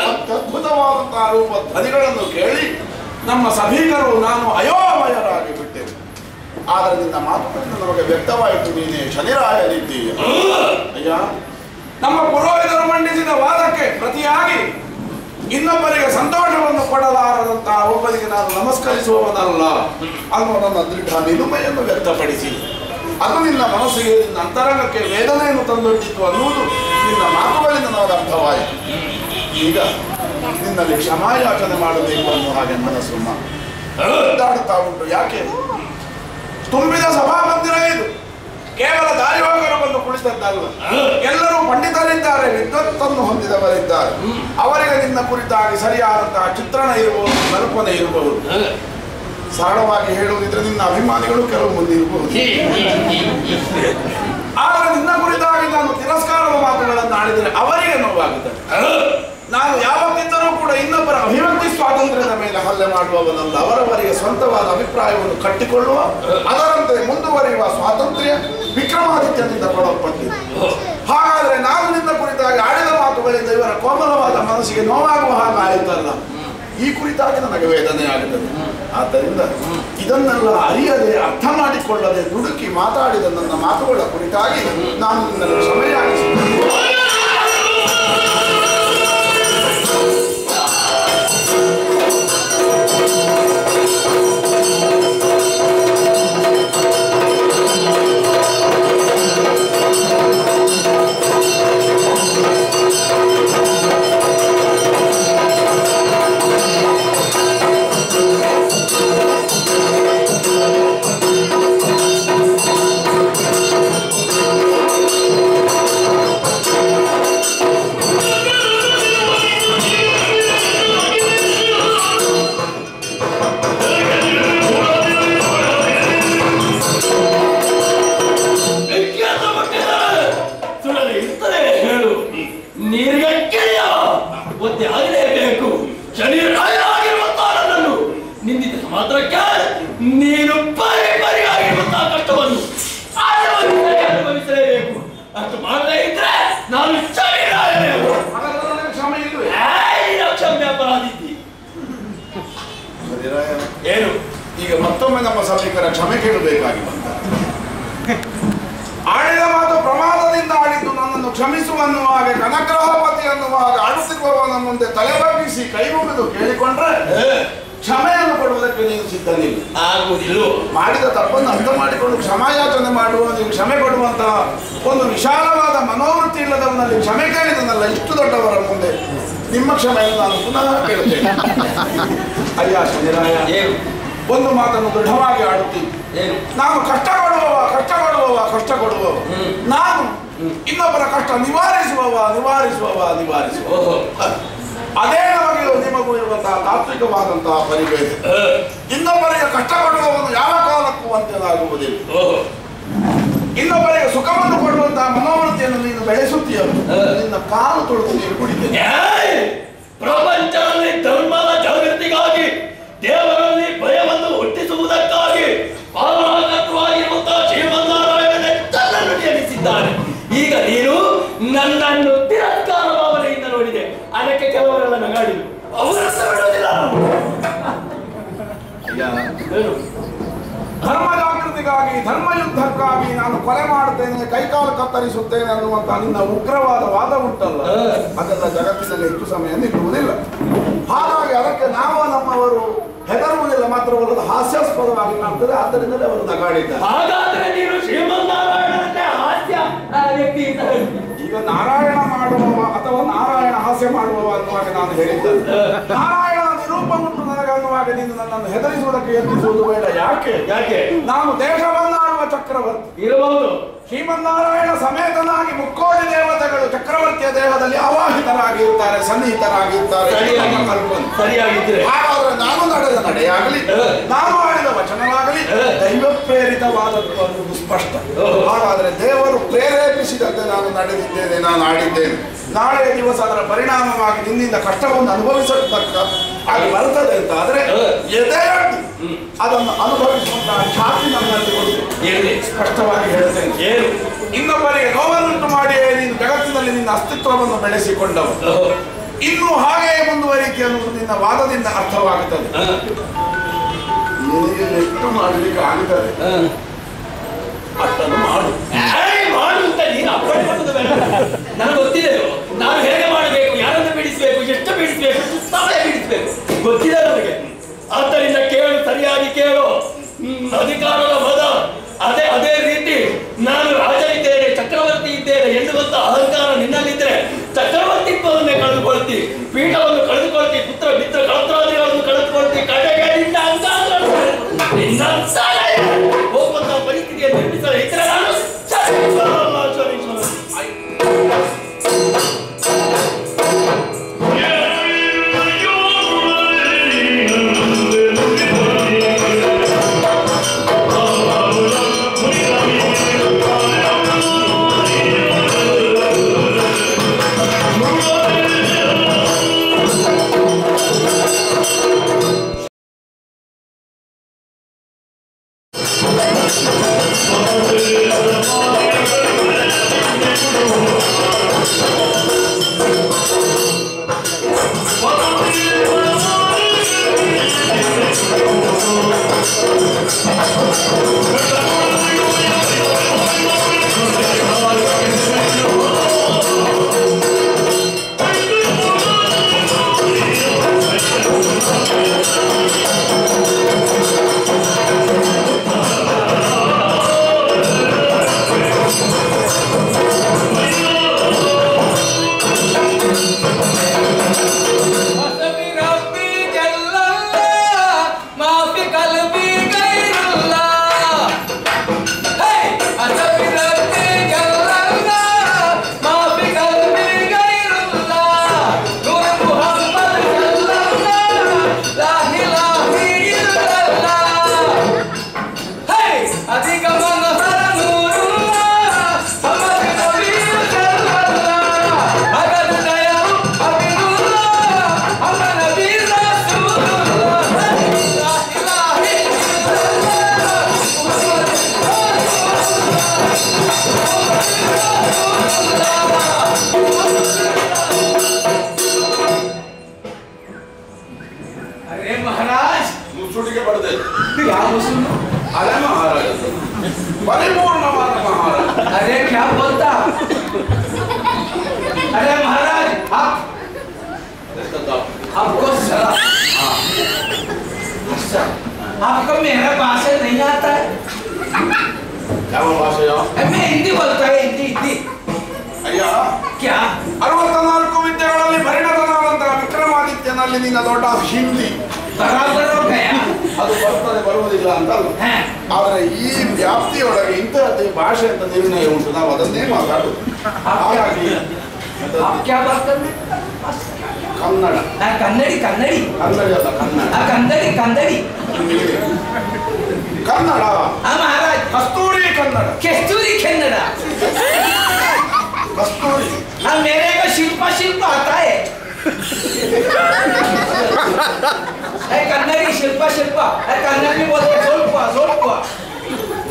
ಅತ್ಯದ್ಭುತವಾದಂತಹ ರೂಪ ಧ್ವನಿಗಳನ್ನು ಕೇಳಿ ನಮ್ಮ ಸಭಿಕರು ನಾನು ಅಯೋಮಯರಾಗಿ ಬಿಟ್ಟೆವು. ಆದರೆ ನಿನ್ನ ಮಾತುಗಳಿಂದ ನಮಗೆ ವ್ಯಕ್ತವಾಯಿತು ನೀನೇ ಶನಿರಾಯನಿದ್ದೀಯ. ಅಯ್ಯ, ನಮ್ಮ ಪುರೋಹಿತರು ಮಂಡಿಸಿದ ವಾದಕ್ಕೆ ಪ್ರತಿಯಾಗಿ ಇನ್ನೊಬ್ಬರಿಗೆ ಸಂತೋಷವನ್ನು ಕೊಡಲಾರದಂತಹ ಒಬ್ಬರಿಗೆ ನಾನು ನಮಸ್ಕರಿಸುವವನಲ್ಲ ಅನ್ನುವ ನನ್ನ ದೃಢ ನಿಲುಮೆಯನ್ನು ವ್ಯಕ್ತಪಡಿಸಿ ಅದು ನಿನ್ನ ಮನಸ್ಸಿಗೆ ನಿನ್ನ ಅಂತರಂಗಕ್ಕೆ ವೇದನೆಯನ್ನು ತಂದೊಡ್ಡಿತು ಅನ್ನುವುದು ನಿನ್ನ ಮಾತುಗಳಿಂದ ನನಗೆ ಅರ್ಥವಾಯಿತು. ಈಗ ನಿನ್ನಲ್ಲಿ ಕ್ಷಮಾಯಾಚನೆ ಮಾಡಬೇಕು ಅನ್ನೋ ಹಾಗೆ ಮನಸ್ಸು ಮಾತಾಡುತ್ತಾ ಉಂಟು. ಯಾಕೆ? ತುಂಬಿದ ಸಭಾಮಂದಿರ ಇದು, ಕೇವಲ ದಾರಿಹೋಗರು ಬಂದು ಕುಳಿತದ್ದಲ್ಲ. ಎಲ್ಲರೂ ಪಂಡಿತರಿದ್ದಾರೆ, ವಿದ್ವತ್ತನ್ನು ಹೊಂದಿದವರಿದ್ದಾರೆ. ಅವರಿಗೆ ನಿನ್ನ ಕುರಿತಾಗಿ ಸರಿಯಾದಂತಹ ಚಿತ್ರಣ ಇರಬಹುದು, ಕಲ್ಪನೆ ಇರಬಹುದು. ಸರಳವಾಗಿ ಹೇಳುವುದಿದ್ರೆ ನಿನ್ನ ಅಭಿಮಾನಿಗಳು ಕೆಲವು ಮಂದಿ ಇರಬಹುದು. ಆದರೆ ನಿನ್ನ ಕುರಿತಾಗಿ ನಾನು ತಿರಸ್ಕಾರದ ಮಾತುಗಳನ್ನು ಆಡಿದರೆ ಅವರಿಗೆ ನೋವಾಗುತ್ತದೆ. ನಾನು ಯಾವತ್ತಿದ್ದರೂ ಕೂಡ ಇನ್ನೊಬ್ಬರ ಅಭಿವ್ಯಕ್ತಿ ಸ್ವಾತಂತ್ರ್ಯದ ಮೇಲೆ ಹಲ್ಲೆ ಮಾಡುವವನಲ್ಲ. ಅವರವರಿಗೆ ಸ್ವಂತವಾದ ಅಭಿಪ್ರಾಯವನ್ನು ಕಟ್ಟಿಕೊಳ್ಳುವ, ಅದರಂತೆ ಮುಂದುವರಿಯುವ ಸ್ವಾತಂತ್ರ್ಯ ವಿಕ್ರಮಾದಿತ್ಯನಿಂದ ಕೊಡಲ್ಪಟ್ಟಿದೆ. ಹಾಗಾದರೆ ನಾನು ನಿನ್ನ ಕುರಿತಾಗಿ ಆಡಿದ ಮಾತುಗಳಿಂದ ಇವರ ಕೋಮಲವಾದ ಮನಸ್ಸಿಗೆ ನೋವಾಗುವ ಹಾಗಾಯಿತಲ್ಲ, ಈ ಕುರಿತಾಗಿ ನನಗೆ ವೇದನೆ ಆಗುತ್ತದೆ. ಆದ್ದರಿಂದ ಇದನ್ನೆಲ್ಲ ಅರಿಯದೆ, ಅರ್ಥ ಮಾಡಿಕೊಳ್ಳದೆ ದುಡುಕಿ ಮಾತಾಡಿದ ನನ್ನ ಮಾತುಗಳ ಕುರಿತಾಗಿ ನಾನು ನಿನ್ನಲ್ಲಿ ಕ್ಷಮೆಯಾಗಿಸುತ್ತೇನೆ. ಮಾತ್ರಕ್ಕೆ ನೀನು ಪರಿಪರಿಯಾಗಿರುವಂತಹ ಕಷ್ಟವನ್ನು ಅನುಭವಿಸಲೇಬೇಕು. ಅಷ್ಟು ಮಾಡದೇ ಇದ್ರೆ ನಾನು ಕ್ಷಮೆ ಅಪರಾಧಿದ್ದಿ. ಏನು ಈಗ ಮತ್ತೊಮ್ಮೆ ನಮ್ಮ ಸಭಿಕರ ಕ್ಷಮೆ ಕೇಳಬೇಕಾಗಿ ಬಂದ. ಆಡಿದ ಮಾತು ಪ್ರಮಾದದಿಂದ ಆಡಿದ್ದು, ನನ್ನನ್ನು ಕ್ಷಮಿಸುವನ್ನುವಾಗ ಕನಗ್ರಹಪತಿ ಅನ್ನುವಾಗ ಆಡುತ್ತಿರುವವನ ಮುಂದೆ ತಲೆ ಬಗ್ಗಿಸಿ ಕೈ ಮುಗಿದು ಕೇಳಿಕೊಂಡ್ರೆ ಕ್ಷಮೆಯನ್ನು ಕೊಡುವುದಕ್ಕೆ ನೀನು ಸಿದ್ಧನಿಲ್ಲ. ಆಗುವುದಿಲ್ಲ. ಮಾಡಿದ ತಪ್ಪನ್ನು ಅರ್ಥ ಮಾಡಿಕೊಂಡು ಕ್ಷಮಾಯಾಚನೆ ಮಾಡುವ ನೀವು ಕ್ಷಮೆ ಕೊಡುವಂತಹ ಒಂದು ವಿಶಾಲವಾದ ಮನೋವೃತ್ತಿ ಇಲ್ಲದವನಲ್ಲಿ ಕ್ಷಮೆ ಕೇಳಿದನಲ್ಲ ಇಷ್ಟು ದೊಡ್ಡವರ ಮುಂದೆ ನಿಮ್ಮ ಕ್ಷಮೆಯನ್ನು ನಾನು ಪುನಃ ಕೇಳುತ್ತೇನೆ. ಅಯ್ಯ ಶನಿರಾಯ, ಒಂದು ಮಾತನ್ನು ದೃಢವಾಗಿ ಆಡುತ್ತೀನಿ. ನಾನು ಕಷ್ಟ ಕೊಡುವವ ನಾನು ಇನ್ನೊಬ್ಬರ ಕಷ್ಟ ನಿವಾರಿಸುವವ. ಅದೇ ನಮಗೆ ನಿಮಗೂ ಇರುವಂತಹ ತಾತ್ವಿಕವಾದಂತಹ ಪರಿವೇಶ. ಇನ್ನೊಬ್ಬರಿಗೆ ಕಷ್ಟ ಕೊಡುವವನು ಯಾವ ಕಾಲಕ್ಕೂ ಅಂತ್ಯದಾಗುವುದಿಲ್ಲ. ಇನ್ನೊಬ್ಬರಿಗೆ ಸುಖವನ್ನು ಕೊಡುವಂತಹ ಮನೋವೃತ್ತಿಯನ್ನು ನೀನು ಬೆಳೆಸುತ್ತೀಯ. ನಿನ್ನ ಕಾಲು ತೊಳೆದು ನೀರು ಕುಡಿತೇನೆ. ಪ್ರಪಂಚದಲ್ಲಿ ಧರ್ಮದ ಜಾಗೃತಿಗಾಗಿ, ದೇವರಲ್ಲಿ ಭಯವನ್ನು ಹುಟ್ಟಿಸುವುದಕ್ಕಾಗಿ ಪಾಲಕತ್ವವಾಗಿರುವಂತಹ ಶ್ರೀಮನ್ನಾರಾಯಣನನ್ನು ನೇಮಿಸಿದ್ದಾನೆ. ಈಗ ನೀನು ನನ್ನನ್ನು ತಿರಸ್ಕಾರ ಭಾವನೆಯಿಂದ ನೋಡಿದೆ. ಅದಕ್ಕೆ ಕೆಲವರೆಲ್ಲ ನಗಾಡಿದ್ರು. ಅವರನ್ನು ಬಿಡೋದಿಲ್ಲ. ಧರ್ಮ ಜಾಗೃತಿಗಾಗಿ, ಧರ್ಮಯುದ್ಧಕ್ಕಾಗಿ ನಾನು ಕೊಲೆ ಮಾಡುತ್ತೇನೆ, ಕೈಕಾಲು ಕತ್ತರಿಸುತ್ತೇನೆ ಅನ್ನುವಂತ ನಿನ್ನ ಉಗ್ರವಾದ ವಾದ ಉಂಟಲ್ಲ, ಅದೆಲ್ಲ ಜಗತ್ತಿನಲ್ಲಿ ಹೆಚ್ಚು ಸಮಯ ನಿಲ್ಲುವುದಿಲ್ಲ. ಹಾಗಾಗಿ ಅದಕ್ಕೆ ನಾವು ನಮ್ಮವರು ಹೆದರುವುದಿಲ್ಲ, ಮಾತ್ರವಲ್ಲದ ಹಾಸ್ಯಾಸ್ಪದವಾಗಿ ಕಾಣ್ತದೆ. ಆದ್ದರಿಂದಲೇ ಅವರು ನಗಾಡಿದ್ದಾರೆ. ಹಾಗಾದ್ರೆ ನೀನು ಶ್ರೀಮನ್ನಾರಾಯಣನನ್ನೇ ಹಾಸ್ಯ ವ್ಯಕ್ತಿ ಅಂತ ಈಗ ನಾರಾಯಣ ಮಾಡುವವ ಅಥವಾ ನಾರಾಯಣ ಹಾಸ್ಯ ಮಾಡುವವ ಅನ್ನುವಾಗ ನಾನು ಹೇಳಿದ್ದೆ. ನಾರಾಯಣ ನಿರೂಪ ಉಂಟು ನನಗೆ ಅನ್ನುವಾಗ ನೀನು ನನ್ನನ್ನು ಹೆದರಿಸುವುದಕ್ಕೆ ಯತ್ನಿಸುವುದು ಬೇಡ. ಯಾಕೆ ನಾನು ದೇಶವನ್ನಾಡುವ ಚಕ್ರವರ್ತಿ ಇರಬಹುದು. ಶ್ರೀಮನ್ನಾರಾಯಣ ಸಮೇತನಾಗಿ ಮುಕ್ಕೋಟಿ ದೇವತೆಗಳು ಚಕ್ರವರ್ತಿಯ ದೇಹದಲ್ಲಿ ಅವಾಹಿತರಾಗಿರ್ತಾರೆ, ಸನ್ನಿಹಿತರಾಗಿರ್ತಾರೆ. ಸರಿಯಾಗಿದ್ದರೆ ಹಾಗಾದ್ರೆ ನಾನು ನಡೆದ ನಡೆಯಾಗಲಿ, ನಾನು ಆಡಿದ ವಚನವಾಗಲಿ ದೈವ ಪ್ರೇರಿತವಾದದ್ದು ಅನ್ನುವುದು ಸ್ಪಷ್ಟ. ಹಾಗಾದ್ರೆ ದೇವರು ಪ್ರೇರೇಪಿಸಿದಂತೆ ನಾನು ನಡೆದಿದ್ದೇನೆ, ನಾನು ಆಡಿದ್ದೇನೆ. ನಾಳೆಯ ದಿವಸ ಅದರ ಪರಿಣಾಮವಾಗಿ ನಿನ್ನಿಂದ ಕಷ್ಟವನ್ನು ಅನುಭವಿಸತಕ್ಕ ಆಗಿ ಬರ್ತದೆ ಅಂತ ಆದ್ರೆ ಎದೆಯಡ್ಡಿ ಅದನ್ನು ಅನುಭವಿಸುವಂತಹ ಛಾತಿ ನನ್ನಲ್ಲಿ ಉಂಟು. ಸ್ಪಷ್ಟವಾಗಿ ಹೇಳ್ತೇನೆ, ಇನ್ನೊಬ್ಬರಿಗೆ ನೋವನ್ನುಂಟು ಮಾಡಿ ನೀನು ಜಗತ್ತಿನಲ್ಲಿ ನಿನ್ನ ಅಸ್ತಿತ್ವವನ್ನು ಬೆಳೆಸಿಕೊಂಡವು. ಇನ್ನೂ ಹಾಗೆಯೇ ಮುಂದುವರಿಕೆ ಅನ್ನುವುದು ನಿನ್ನ ವಾದದಿಂದ ಅರ್ಥವಾಗುತ್ತದೆ. ನಿನಗೆ ಎಷ್ಟು ಮಾಡಲಿಕ್ಕೆ ಆಗುತ್ತದೆ ಅಷ್ಟನ್ನು ಮಾಡು ಅಂತ ನೀನು ಅಪ್ಪಣೆ ಮಾಡುವುದು ಬೇಡ. ನನಗೆ ಗೊತ್ತಿದೆ ನಾನು ಹೇಗೆ ಮಾಡಬೇಕು, ಯಾರನ್ನು ಬಿಡಿಸಬೇಕು, ಎಷ್ಟು ಬಿಡಿಸಬೇಕು, ಸಮಯ ಬಿಡಿಸಬೇಕು ಗೊತ್ತಿದೆ ನನಗೆ. ಆದ್ದರಿಂದ ಕೇಳು, ಸರಿಯಾಗಿ ಕೇಳು. ಅಧಿಕಾರದ ಮದ ಅದೇ ರೀತಿ ನಾನು ರಾಜನಿದ್ದೇನೆ, ಚಕ್ರವರ್ತಿ ಇದ್ದೇನೆ ಎನ್ನುವಂತ ಅಹಂಕಾರ ನಿನ್ನಲ್ಲಿದ್ದರೆ ಚಕ್ರವರ್ತಿತ್ವವನ್ನೇ ಕಳೆದುಕೊಳ್ತಿ, ಪೀಠವನ್ನು ಕಳೆದುಕೊಳ್ತಿ, ಪುತ್ರ ಮಿತ್ರ ಕಳತ್ರಾದಿಗಳನ್ನು ಕಳೆದುಕೊಳ್ತಿ, ಕಡೆಗೆ ನಿನ್ನ ಹೋಗುವಂತಹ ಪರಿಸ್ಥಿತಿಯನ್ನು ನಿರ್ಮಿಸಲು ಇತರ ನಾನು ತಮಿಳಿನಿಂದ ದೊಡ್ಡ ಹಿಂದಿ ಬರಾಬರ್ हो गया ಅದು ಬರ್ತದೆ ಬರುವುದಿಲ್ಲ ಅಂತ ಅಲ್ಲ. ಆದರೆ ಈ ವ್ಯಾಪ್ತಿಯೊಳಗೆ ಇಂಥದ್ದೇ ಭಾಷೆ ಅಂತ ನಿರ್ಣಯ ಉಂಟು, ನಾವು ಅದನ್ನೇ ಮಾತಾಡುದು. ಹಾಗಾಗಿ आप क्या बात कर रहे ಕನ್ನಡ हैं कन्नड़ी कन्नड़ी ಕನ್ನಡ ಅಲ್ಲ ಕನ್ನಡ कन्नड़ी कन्नड़ी ಕನ್ನಡ हाँ महाराज ಕಸ್ತೂರಿ ಕನ್ನಡ केस्तूरी कन्नड़ा ಕಸ್ತೂರಿ हाँ मेरे को शिल्पा शिल्पा आता है कन्नड़ी शिल्पा शिल्पा कन्नड़ में बोलते हैं सोल्पुआ सोल्पुआ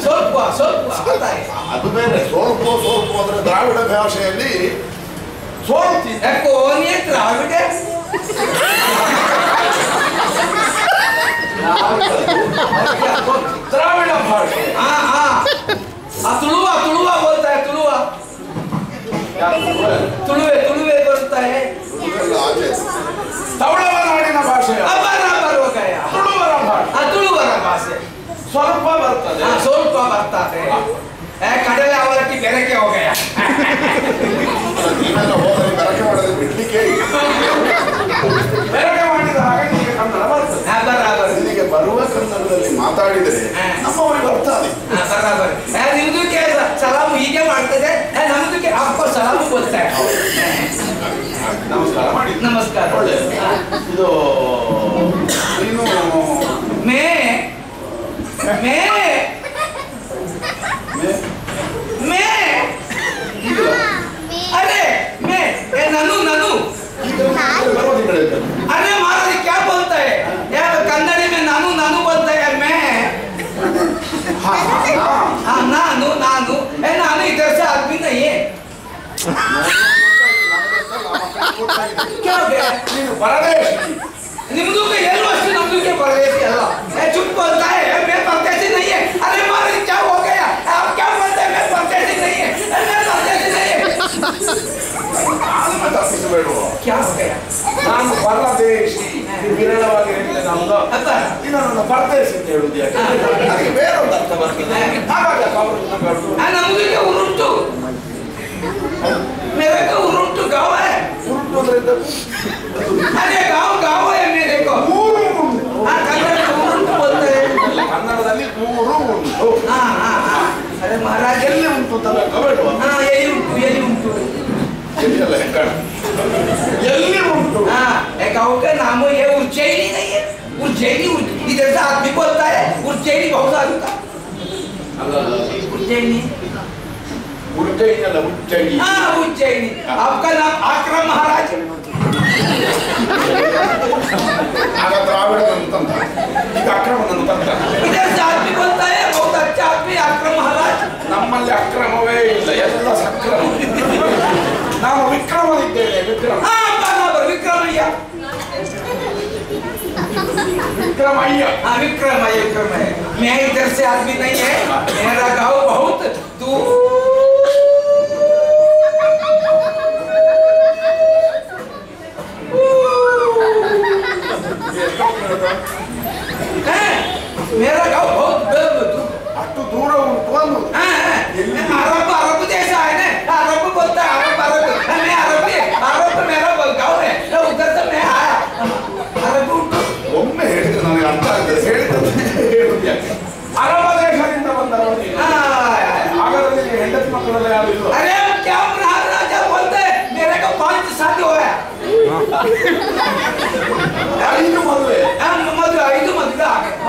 सोल्पुआ सोल्पुआ आता है ಅದು ಬೇರೆ. ಸ್ವಲ್ಪ ಸ್ವಲ್ಪ ಅಂದ್ರೆ ದ್ರಾವಿಡ ಭಾಷೆಯಲ್ಲಿ ಸೋಲ್ತಿ कौन ये द्राविड है ದ್ರಾವಿಡ ಭಾಷೆ हाँ हाँ तुलुआ तुलुआ बोलता है तुलुआ तुलुए तुलुए बोलता है ಆಚೆ ತವಳವ ನಾಡಿನ ಭಾಷೆ अब बराबर हो गया ತುಳುವರ ಭಾಷೆ हाँ तुलुवर भाषे ಸ್ವಲ್ಪ ಬರ್ತದೆ. हाँ ಸ್ವಲ್ಪ ಬರ್ತಾ है ಕಡಲೆ ಅವಲಕ್ಕಿ ಬೆರಕೆ हो गया ನೀವೆಲ್ಲ ಹೋದರೆ ಬೆರಕೆ ಮಾಡದೆ ಬಿಡ್ಲಿಕ್ಕೆ ಬೆರಕೆ ಮಾಡಿದ ಹಾಗೆ ನಿಮಗೆ ಕನ್ನಡ ಬರ್ತದೆ. हाँ बराबर ನಿನಗೆ ಬರುವ ಕನ್ನಡದಲ್ಲಿ ಮಾತಾಡಿದರೆ ನಮ್ಮವರಿಗೆ ಬರ್ತದೆ. हाँ बराबर ನಿಮ್ದಕ್ಕೆ ಸಲಾಮು ಹೀಗೆ ಮಾಡ್ತದೆ ನಮ್ದಕ್ಕೆ आपको ಸಲಾಮು बोलता है ನಮಸ್ಕಾರ ಮಾಡಿ. नमस्कार ಒಳ್ಳೆ ಇದು ನೀನು मैं अरे मैं ननू ननू ಬರೋದಿಲ್ಲ. अरे महाराज क्या बोलता है यार कन्नड़ी में नानू नानू बोलता है मैं हाँ नानू नानू नानू इधर से आदमी नहीं है क्या हो गया ನೀನು ಪರದೇಶಿ. निम्दुके एलवस्ती नम्दुके परदेसी अल्लाह चुप बोलता है मैं परदेसी नहीं है अरे महाराज क्या हो गया आप क्या बोलते हैं मैं परदेसी नहीं है मैं परदेसी नहीं है ನಾನು ತಪ್ಪಿಸಬೇಡುವ. क्या हो गया ನಾನು ಪರದೇಶಿ ವಿರಳವಾಗಿ ಹೇಳಿದೆ. ನಮ್ದು अब्बा ಇದನ್ನು ಪರದೇಶಿ ಅಂತ ಹೇಳುದು ಯಾಕೆ? ಅದಕ್ಕೆ ಬೇರೆ ಒಂದು ಅರ್ಥ ಬರ್ತದೆ. ಹಾಗಾಗಿ नम्दुके उरुंटू मेरे को उरुंटू गाँव है अरे गाँव गाँव है मेरे को हाँ कन्नड़ में उरुंटू बोलते हैं ಕನ್ನಡದಲ್ಲಿ ಮೂರು ಉಂಟು. हाँ हाँ हाँ अरे महाराज ಎಲ್ಲಿ ಉಂಟು ಅಂತ ಬೇಡವಾ? हाँ यही उंटू ಎಲ್ಲಿಯಲ್ಲ ಹೆಕ್ಕಣ ಎಲ್ಲಿ ಉಂಟು? हाँ एक गाँव का नाम है उज्जैनी नहीं है उज्जैनी इधर से आदमी बोलता है उज्जैनी बहुत सारू का उज्जैनी ಉಜ್ಜಯಿನಿ ಅಲ್ಲ ಉಜ್ಜಯಿನಿ. हाँ उज्जैनी आपका नाम आक्रम महाराज ಆಗ ದ್ರಾವಿಡ ಅಂತಂದ, ಈಗ ಅಕ್ರಮನ ಅಂತಂದ. इधर से आदमी बोलता है बहुत अच्छा आदमी आक्रम महाराज ನಮ್ಮಲ್ಲಿ ಅಕ್ರಮವೇ ಇಲ್ಲ, ಎಲ್ಲ ಸಕ್ರಮ. ನಾವು ವಿಕ್ರಮನಿದ್ದೇವೆ. ವಿಕ್ರಮ हाँ बराबर विक्रमಯ್ಯ ವಿಕ್ರಮಯ್ಯ. हाँ विक्रमಯ್ಯ विक्रमಯ್य मैं इधर से आदमी नहीं है मेरा गाँव बहुत दूर मेरा गाँव बहुत दूर ಅಷ್ಟು ದೂರ ಉಂಟು ಅನ್ನೋದು. अरब अरब जैसा है ना अरब बोलता है अरब अरब मैं अरबी अरब मेरा गाँव है उधर से मैं आया अरब ಒಮ್ಮೆ ಹೇಳಿದ್ರೆ ನನಗೆ ಅರ್ಥ ಆಗ್ತದೆ. ಹೇಳಿದ್ರೆ ಹೇಳುದು ಯಾಕೆ? ಅರಬ ದೇಶದಿಂದ ಬಂದವರು ನೀನು. ಹಾಗಾದ್ರೆ ನಿನಗೆ ಹೆಂಡತಿ ಮಕ್ಕಳೆಲ್ಲ ಯಾರು ಇಲ್ಲ? अरे क्या राजा बोलते हैं मेरे को 5 शादी हुआ है ಐದು ಮದುವೆ. ಮದುವೆ 5 ಮದುವೆ ಆಗಿದೆ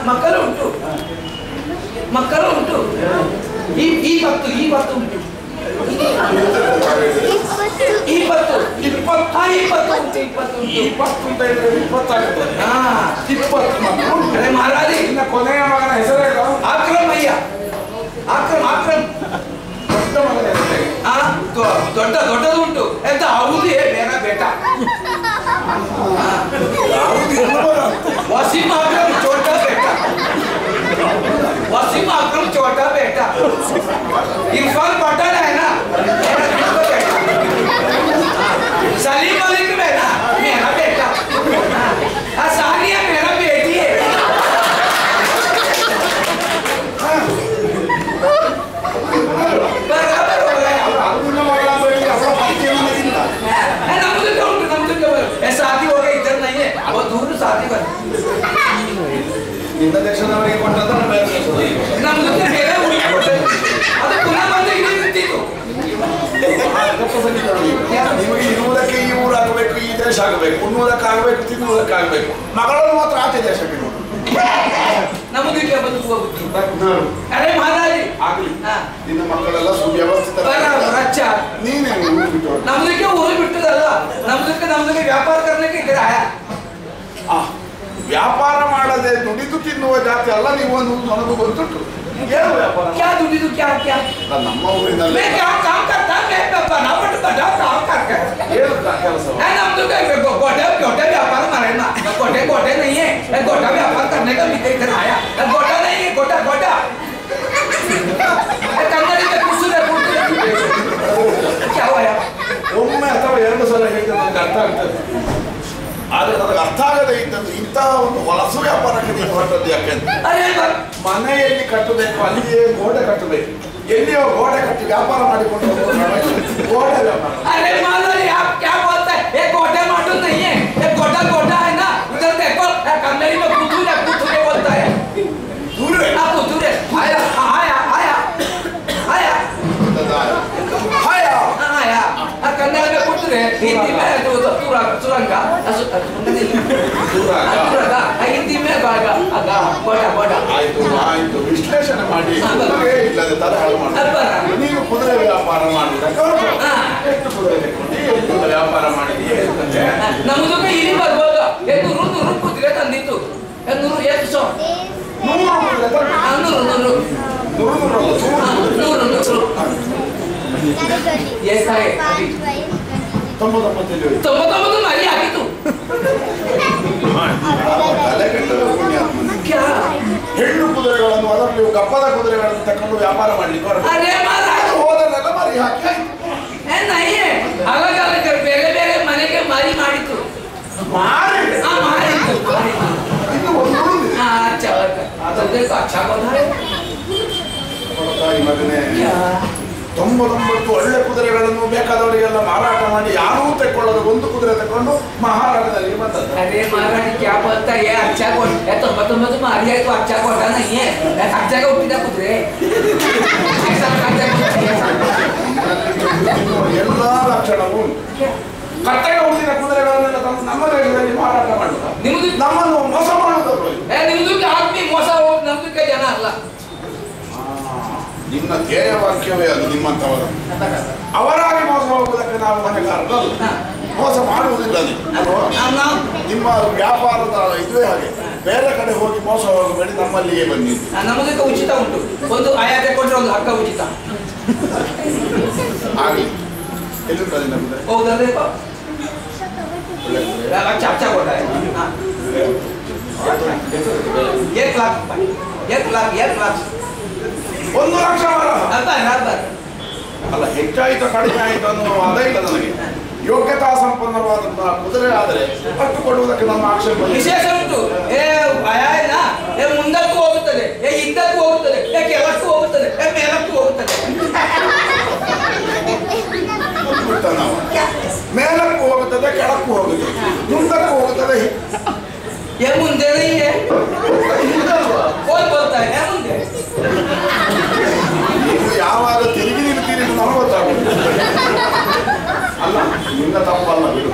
ಮಕ್ಕಳು ಉಂಟು ಮಕ್ಕಳು ಉಂಟು ಇವತ್ತು ಉಂಟು 20 ಉಂಟು 20 ಅಂತ ಹೇಳಿದ್ರೆ 20 ಆಗ್ತದೆ. ಹಾ 20 ಮಕ್ಕಳು. ಅರೆ ಮಹಾರಾಜ ಇನ್ನ ಕೊನೆಯ ಮಗನ ಹೆಸರೇನು? ಆಕ್ರಮಯ್ಯ ಆಕ್ರಮ್ ದೊಡ್ಡ ಮಗನ ಹೆಸರೇ? ದೊಡ್ಡದು ಉಂಟು ಎಂತ ಹೌದು ಬೇಡ ಬೇಟ वसीम अकरम छोटा बेटा वसीम अकरम छोटा बेटा इरफान पठान है ना मेरा बेटा सलीम मलिक बेटा मेरा बेटा सानिया मेरा बेटी है बराबर हो गया ಅರ್ಜುನ ಮಗಳ ಬಳಿ ಅವಳ ಪರಿಚಯವನ್ನಿಲ್ಲ. नमदुके शादी ನಿನ್ನ ದೇಶದವರಿಗೆ ಕೊಟ್ಟದ್ದನ್ನ ಬೇರೆ ದೇಶದವರಿಗೆ ನಮ್ದು ಬೇರೆ ಊರಿಗೆ ಕೊಟ್ಟದ್ದು. ಅದು ಪುನಃ ಬಂದು ಇಲ್ಲಿ ನಿಂತಿತ್ತು. ನಿಮಗೆ ಇರುವುದಕ್ಕೆ ಈ ಊರಾಗಬೇಕು, ಈ ದೇಶ ಆಗಬೇಕು, ಉಣ್ಣುವುದಕ್ಕಾಗಬೇಕು, ತಿನ್ನುವುದಕ್ಕಾಗಬೇಕು. ಮಗಳನ್ನು ಮಾತ್ರ ಆಚೆ ದೇಶಕ್ಕೆ ನೋಡು. ನಮ್ಮದಕ್ಕೆ ಬದುಕುವ ಬುದ್ಧಿ. ಅರೆ ಮಹಾರಾಜಿ ಆಗ್ಲಿ ನಿನ್ನ ಮಕ್ಕಳೆಲ್ಲ ಸುವ್ಯವಸ್ಥಿತ. ನೀನೇ ಬಿಟ್ಟು ನಮ್ದಕ್ಕೆ ಊರು ಬಿಟ್ಟದಲ್ಲ, ನಮ್ದಕ್ಕೆ ವ್ಯಾಪಾರ ಕರ್ಲಿಕ್ಕೆ ಇದ್ರೆ ವ್ಯಾಪಾರ ಮಾಡದೆ ದುಡಿದು ತಿನ್ನುವ ಜಾತಿ ಅಲ್ಲ ನೀವು ಅನ್ನೋದು ನನಗೂ ಗೊತ್ತುಂಟು. ಏನು ವ್ಯಾಪಾರ? ಕ್ಯಾ ದುಡಿದು ಕ್ಯಾ ಕ್ಯಾ ನಮ್ಮ ಊರಿನಲ್ಲಿ ಏನು ಕೆಲಸ गोटे व्यापार मारे ना गोटे नहीं है गोटा व्यापार करने का भी इधर आया गोटा नहीं है गोटा कन्नड़ी में कुछ क्या हुआ यार ಒಮ್ಮೆ ಅಥವಾ ಎರಡು ಸಲ ಹೇಳಿದ್ರೆ ನನಗೆ ಅರ್ಥ ಆಗ್ತದೆ. ಆದ್ರೆ ನನಗೆ ಅರ್ಥ ಆಗದೆ ಇದ್ದದ್ದು ಇಂತಹ ಒಂದು ಹೊಲಸು ವ್ಯಾಪಾರಕ್ಕೆ ನೀವು ಹೊರಟದ್ದು ಯಾಕೆಂತ. ಮನೆಯಲ್ಲಿ ಕಟ್ಟಬೇಕು, ಅಲ್ಲಿಯೇ ಗೋಡೆ ಕಟ್ಟಬೇಕು. ಎಲ್ಲಿಯೋ ಗೋಡೆ ಕಟ್ಟಿ ವ್ಯಾಪಾರ ಮಾಡಿಕೊಂಡು ಗೋಡೆ ವ್ಯಾಪಾರ. अरे मालूम है आप क्या बोलते हैं? ये गोटे मालूम नहीं है, ये गोटा है ना, उधर देखो कन्नड़ी में कुछ के बोलता है। दूरे आप दूरे आया आया आया आया हाया आया कन्नड़ में कुछ रे हिंदी में तो सुरंगा हिंदी में गोटा ಆಯ್ತು ವಿಶ್ಲೇಷಣೆ ಮಾಡಿ ಇಲ್ಲದ ತರ ಹಾಳು ಮಾಡಿ. ನೀವು ಕುದುರೆ ವ್ಯಾಪಾರ ಮಾಡಿದಾಗ ಎಷ್ಟು ಕುದುರೆ ತಗೊಂಡು ಎಷ್ಟು ವ್ಯಾಪಾರ ಮಾಡಿದೀಯ ಅಂತಂದ್ರೆ ನಮ್ಮದಕ್ಕೆ ಇಲ್ಲಿ ಬರ್ಬೋದು. ನೂರು ಕುದುರೆ ತಂದಿತ್ತು. 100 ಎಷ್ಟು 100 ಎಷ್ಟಾಗಿ 99 ಮರಿ ಆಗಿತ್ತು. ತಲೆ ಕೆಟ್ಟದ ಪುಣ್ಯಾತ್ಮನೆ. ಕ್ಯಾ ಹೆಣ್ಣು ಕುದುರೆಗಳನ್ನು ಅದರಲ್ಲಿ ಗಬ್ಬದ ಕುದುರೆಗಳನ್ನು ತಕೊಂಡು ವ್ಯಾಪಾರ ಮಾಡ್ಲಿಕ್ಕೆ ಅರೆ ಮಹಾರಾಜ್ ಹೋದಲ್ಲೆಲ್ಲ ಮರಿ ಹಾಕಿ नहीं अलग अलग ಬೇರೆ ಬೇರೆ ಮನೆಗೆ ಮರಿ ಮಾಡಿತ್ತು. ಇದು ಒಂದು अच्छा अच्छा बोला है ತಾಯಿ ಮಗನೇ 99 ಒಳ್ಳೆ ಕುದುರೆಗಳನ್ನು ಬೇಕಾದವರಿಗೆಲ್ಲ ಮಾರಾಟ ಮಾಡಿ ಯಾರೂ ತಗೊಳ್ಳೋದು ಒಂದು ಕುದುರೆ ತಕೊಂಡು ಮಹಾರಾಜದಲ್ಲಿ ಬಂದದ್ದು. अरे महाराज क्या बोलता है अच्छा कोट है तो मतलब मारी है तो अच्छा कोटा नहीं है अच्छा का उठिदा कुदरे ऐसा ಎಲ್ಲಾ ಲಕ್ಷಣವು ಕಟ್ಟೆಗೆ ಹುಟ್ಟಿದ ಕುದುರೆಗಳನ್ನೆಲ್ಲ ತಂದು ನಮ್ಮ ದೇಶದಲ್ಲಿ ಮಾರಾಟ ಮಾಡುತ್ತಾ ನಮ್ಮನ್ನು ಮೋಸ ಮಾಡುವುದು. ನಿಮ್ದು ಆತ್ಮಿ ಮೋಸ ಹೋಗಿ ನಮ್ದಕ್ಕೆ ಜನ ಅಲ್ಲ. ನಿಮ್ಮ ಧ್ಯೇಯ ವಾಕ್ಯವೇ ಅದು ನಿಮ್ಮಂತವರು. ಅವರಾಗಿ ಮೋಸ ಹೋಗುವುದಕ್ಕೆ ನಾವು ಹೊಣೆಗಾರರಲ್ಲ. ಮೋಸ ಮಾಡುವುದಿಲ್ಲ ನೀವು. ನಿಮ್ಮ ವ್ಯಾಪಾರದ ಇದುವೇ ಹಾಗೆ. ಬೇರೆ ಕಡೆ ಹೋಗಿ ಮೋಸ ಹೋಗಬೇಡಿ, ನಮ್ಮಲ್ಲಿಯೇ ಬನ್ನಿ. ನಮ್ಮದಕ್ಕೆ ಉಚಿತ ಉಂಟು. ಒಂದು ಆಯಾ ತಗೊಂಡ್ರೆ ಒಂದು ಹಕ್ಕ ಉಚಿತ ಆಗಲಿ. ಎಲ್ಲಿರ್ತದೆ ನಮ್ಮದು? ಹೌದಲ್ರಿ अच्छा कोटा है 1 लाख 1 लाख 1 ಲಕ್ಷ ಅಲ್ಲ ಅಲ್ಲ, ಹೆಚ್ಚಾಯಿತು ಕಡಿಮೆ ಆಯಿತು ಅನ್ನೋ ಅದೇ ಇಲ್ಲ ನನಗೆ. ಯೋಗ್ಯತಾ ಸಂಪನ್ನವಾದಂತಹ ಕುದುರೆ ಆದರೆ ಅಷ್ಟು ಕೊಡುವುದಕ್ಕೆ ನಮ್ಮ ಆಕ್ಷೇಪ ವಿಶೇಷ ಉಂಟು. ಮುಂದಕ್ಕೂ ಹೋಗುತ್ತದೆ, ಇದ್ದಕ್ಕೂ ಹೋಗುತ್ತದೆ, ಕೆಳಕ್ಕೂ ಹೋಗುತ್ತದೆ, ಮೇಲಕ್ಕೂ ಹೋಗುತ್ತದೆ. ನಾವು ಮೇಲಕ್ಕೂ ಹೋಗುತ್ತದೆ, ಕೆಳಕ್ಕೂ ಹೋಗುತ್ತದೆ, ಮುಂದಕ್ಕೂ ಹೋಗುತ್ತದೆ. ಮುಂದೆ ಬೋಲ್ತಾ ಇದೆ ಮುಂದೆ. ನೀವು ಯಾವಾಗ ತಿರುಗಿ ನಿಲ್ತೀರಿ ನಮಗೆ ಗೊತ್ತಾಗುತ್ತೆ. ಅಲ್ಲ, ನಿನ್ನ ತಪ್ಪಲ್ಲ ಬಿಡು.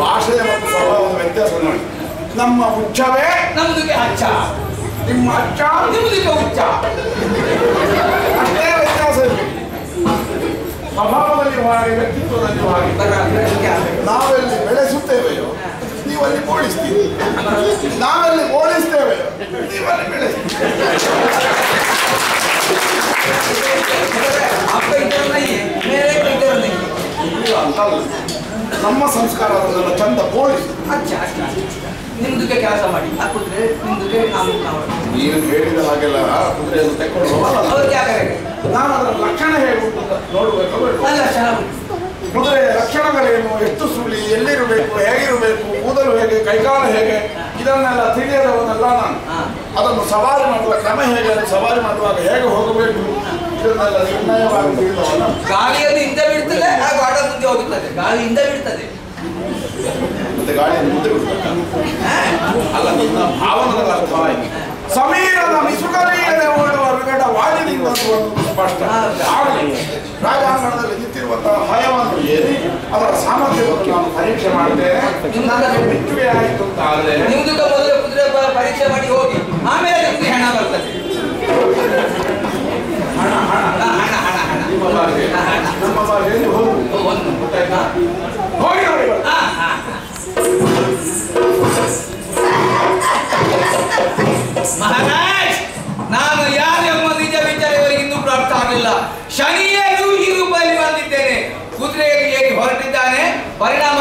ಭಾಷೆಯ ಮತ್ತು ಸ್ವಭಾವದ ವ್ಯತ್ಯಾಸ ನೋಡಿ. ನಮ್ಮ ಉಚ್ಚವೇ ನಮ್ದುಗೆ ಅಚ್ಚ, ನಿಮ್ಮ ಅಚ್ಚ ನಿಮ್ದುಗೆ ಉಚ್ಚ. ಅಷ್ಟೇ ವ್ಯತ್ಯಾಸ ಇದೆ. ಸ್ವಭಾವದಲ್ಲಿ ಹಾಗೆ, ವ್ಯಕ್ತಿತ್ವದಲ್ಲಿ ಹಾಗೆ. ನಾವೆಲ್ಲಿ ಬೆಳೆಸುತ್ತೇವೆಯೋ ನೀವಲ್ಲಿ ಬೋಳಿಸ್ತೀವಿ, ನಾವೆಲ್ಲಿ ಬೋಳಿಸ್ತೇವೆಯೋ ನೀವಲ್ಲಿ ಬೆಳೆಸ್ತೀವಿ. ನಮ್ಮ ಸಂಸ್ಕಾರ ಅದನ್ನೆಲ್ಲ ಚಂದ ಬೋಳಿಸಿ ನಿಮ್ದುಗೆ ಕೆಲಸ ಮಾಡಿ ಹಾಕಿದ್ರೆ ನಿಮ್ದುಗೆ ನೀನು ಹೇಳಿದ ಹಾಗೆಲ್ಲ ಕುದುರೆಯನ್ನು ತೆಕ್ಕೊಂಡು ನಾನು ಅದರ ಲಕ್ಷಣ ಹೇಗುಂಟು ನೋಡಬೇಕು. ಕುದುರೆಯ ಲಕ್ಷಣಗಳೇನು, ಎಷ್ಟು ಸುಳಿ, ಎಲ್ಲಿರಬೇಕು, ಹೇಗಿರಬೇಕು, ಕೂದಲು ಹೇಗೆ, ಕೈಕಾಲ ಹೇಗೆ, ಇದನ್ನೆಲ್ಲ ತಿಳಿಯದವನ್ನೆಲ್ಲ ನಾನು. ಅದನ್ನು ಸವಾರಿ ಮಾಡುವ ಕ್ರಮ ಹೇಗೆ, ಸವಾರಿ ಮಾಡುವಾಗ ಹೇಗೆ ಹೋಗಬೇಕು, ಇದನ್ನೆಲ್ಲ ನಿರ್ಣಯವಾಗಿ ತಿಳಿದವಲ್ಲ. ಗಾಳಿಯನ್ನು ಹಿಂದೆ ಬಿಡ್ತದೆ ಹಾಗೂ ಆಡ ಮುಂದೆ ಹೋಗುತ್ತದೆ. ಗಾಳಿ ಹಿಂದೆ ಬಿಡ್ತದೆ, ಮತ್ತೆ ಗಾಳಿಯನ್ನು ಮುಂದೆ ಬಿಡ್ತಾರೆ. ಅಲ್ಲ, ನಿನ್ನ ಭಾವನದ ಅರ್ಥವಾಯಿತು. ಸಮೀರದ ಮಿಸುಕರಿಯದೆ ಓಡುವ ವಿಗಡ ವಾಲಿನಿಂದ ಒಂದು ಸ್ಪಷ್ಟ. ಆಗಲಿ ರಾಜಾಂಗಣದಲ್ಲಿ ನಿಂತಿರುವಂತಹ ಭಯವನ್ನು ಏರಿ ಅವರ ಸಾಮರ್ಥ್ಯವನ್ನು ನಾನು ಪರೀಕ್ಷೆ ಮಾಡ್ತೇನೆ. ನನಗೆ ಮೆಚ್ಚುಗೆ ಆಯಿತು ಅಂತ ಆದರೆ ನಿಮ್ದು ಮೊದಲು ಕುದುರೆ ಪರೀಕ್ಷೆ ಮಾಡಿ ಹೋಗಿ, ಆಮೇಲೆ ನಿಮ್ಗೆ ಹಣ ಬರ್ತದೆ. ಹಣ ಹಣ ಹಣ ಹಣ ಹಣ ನಿಮ್ಮ ಭಾಷೆ ನಮ್ಮ ಭಾಷೆಯಲ್ಲಿ ಹೋಗು. ಒಂದು ಗೊತ್ತಾಯ್ತಾ? ಹೋಗಿ ನೋಡಿ ಬನ್ನಿ. ಮಹಾರಾಜ್, ನಾನು ಯಾರೆಂಬ ನಿಜ ವಿಚಾರ ಇವರಿಗೆ ಇನ್ನೂ ಪ್ರಾಪ್ತ ಆಗಲಿಲ್ಲ. ಶನಿಯೇ ಈ ರೂಪದಲ್ಲಿ ಬಂದಿದ್ದೇನೆ. ಕುದುರೆಯಲ್ಲಿ ಏರಿ ಹೊರಟಿದ್ದಾನೆ. ಪರಿಣಾಮ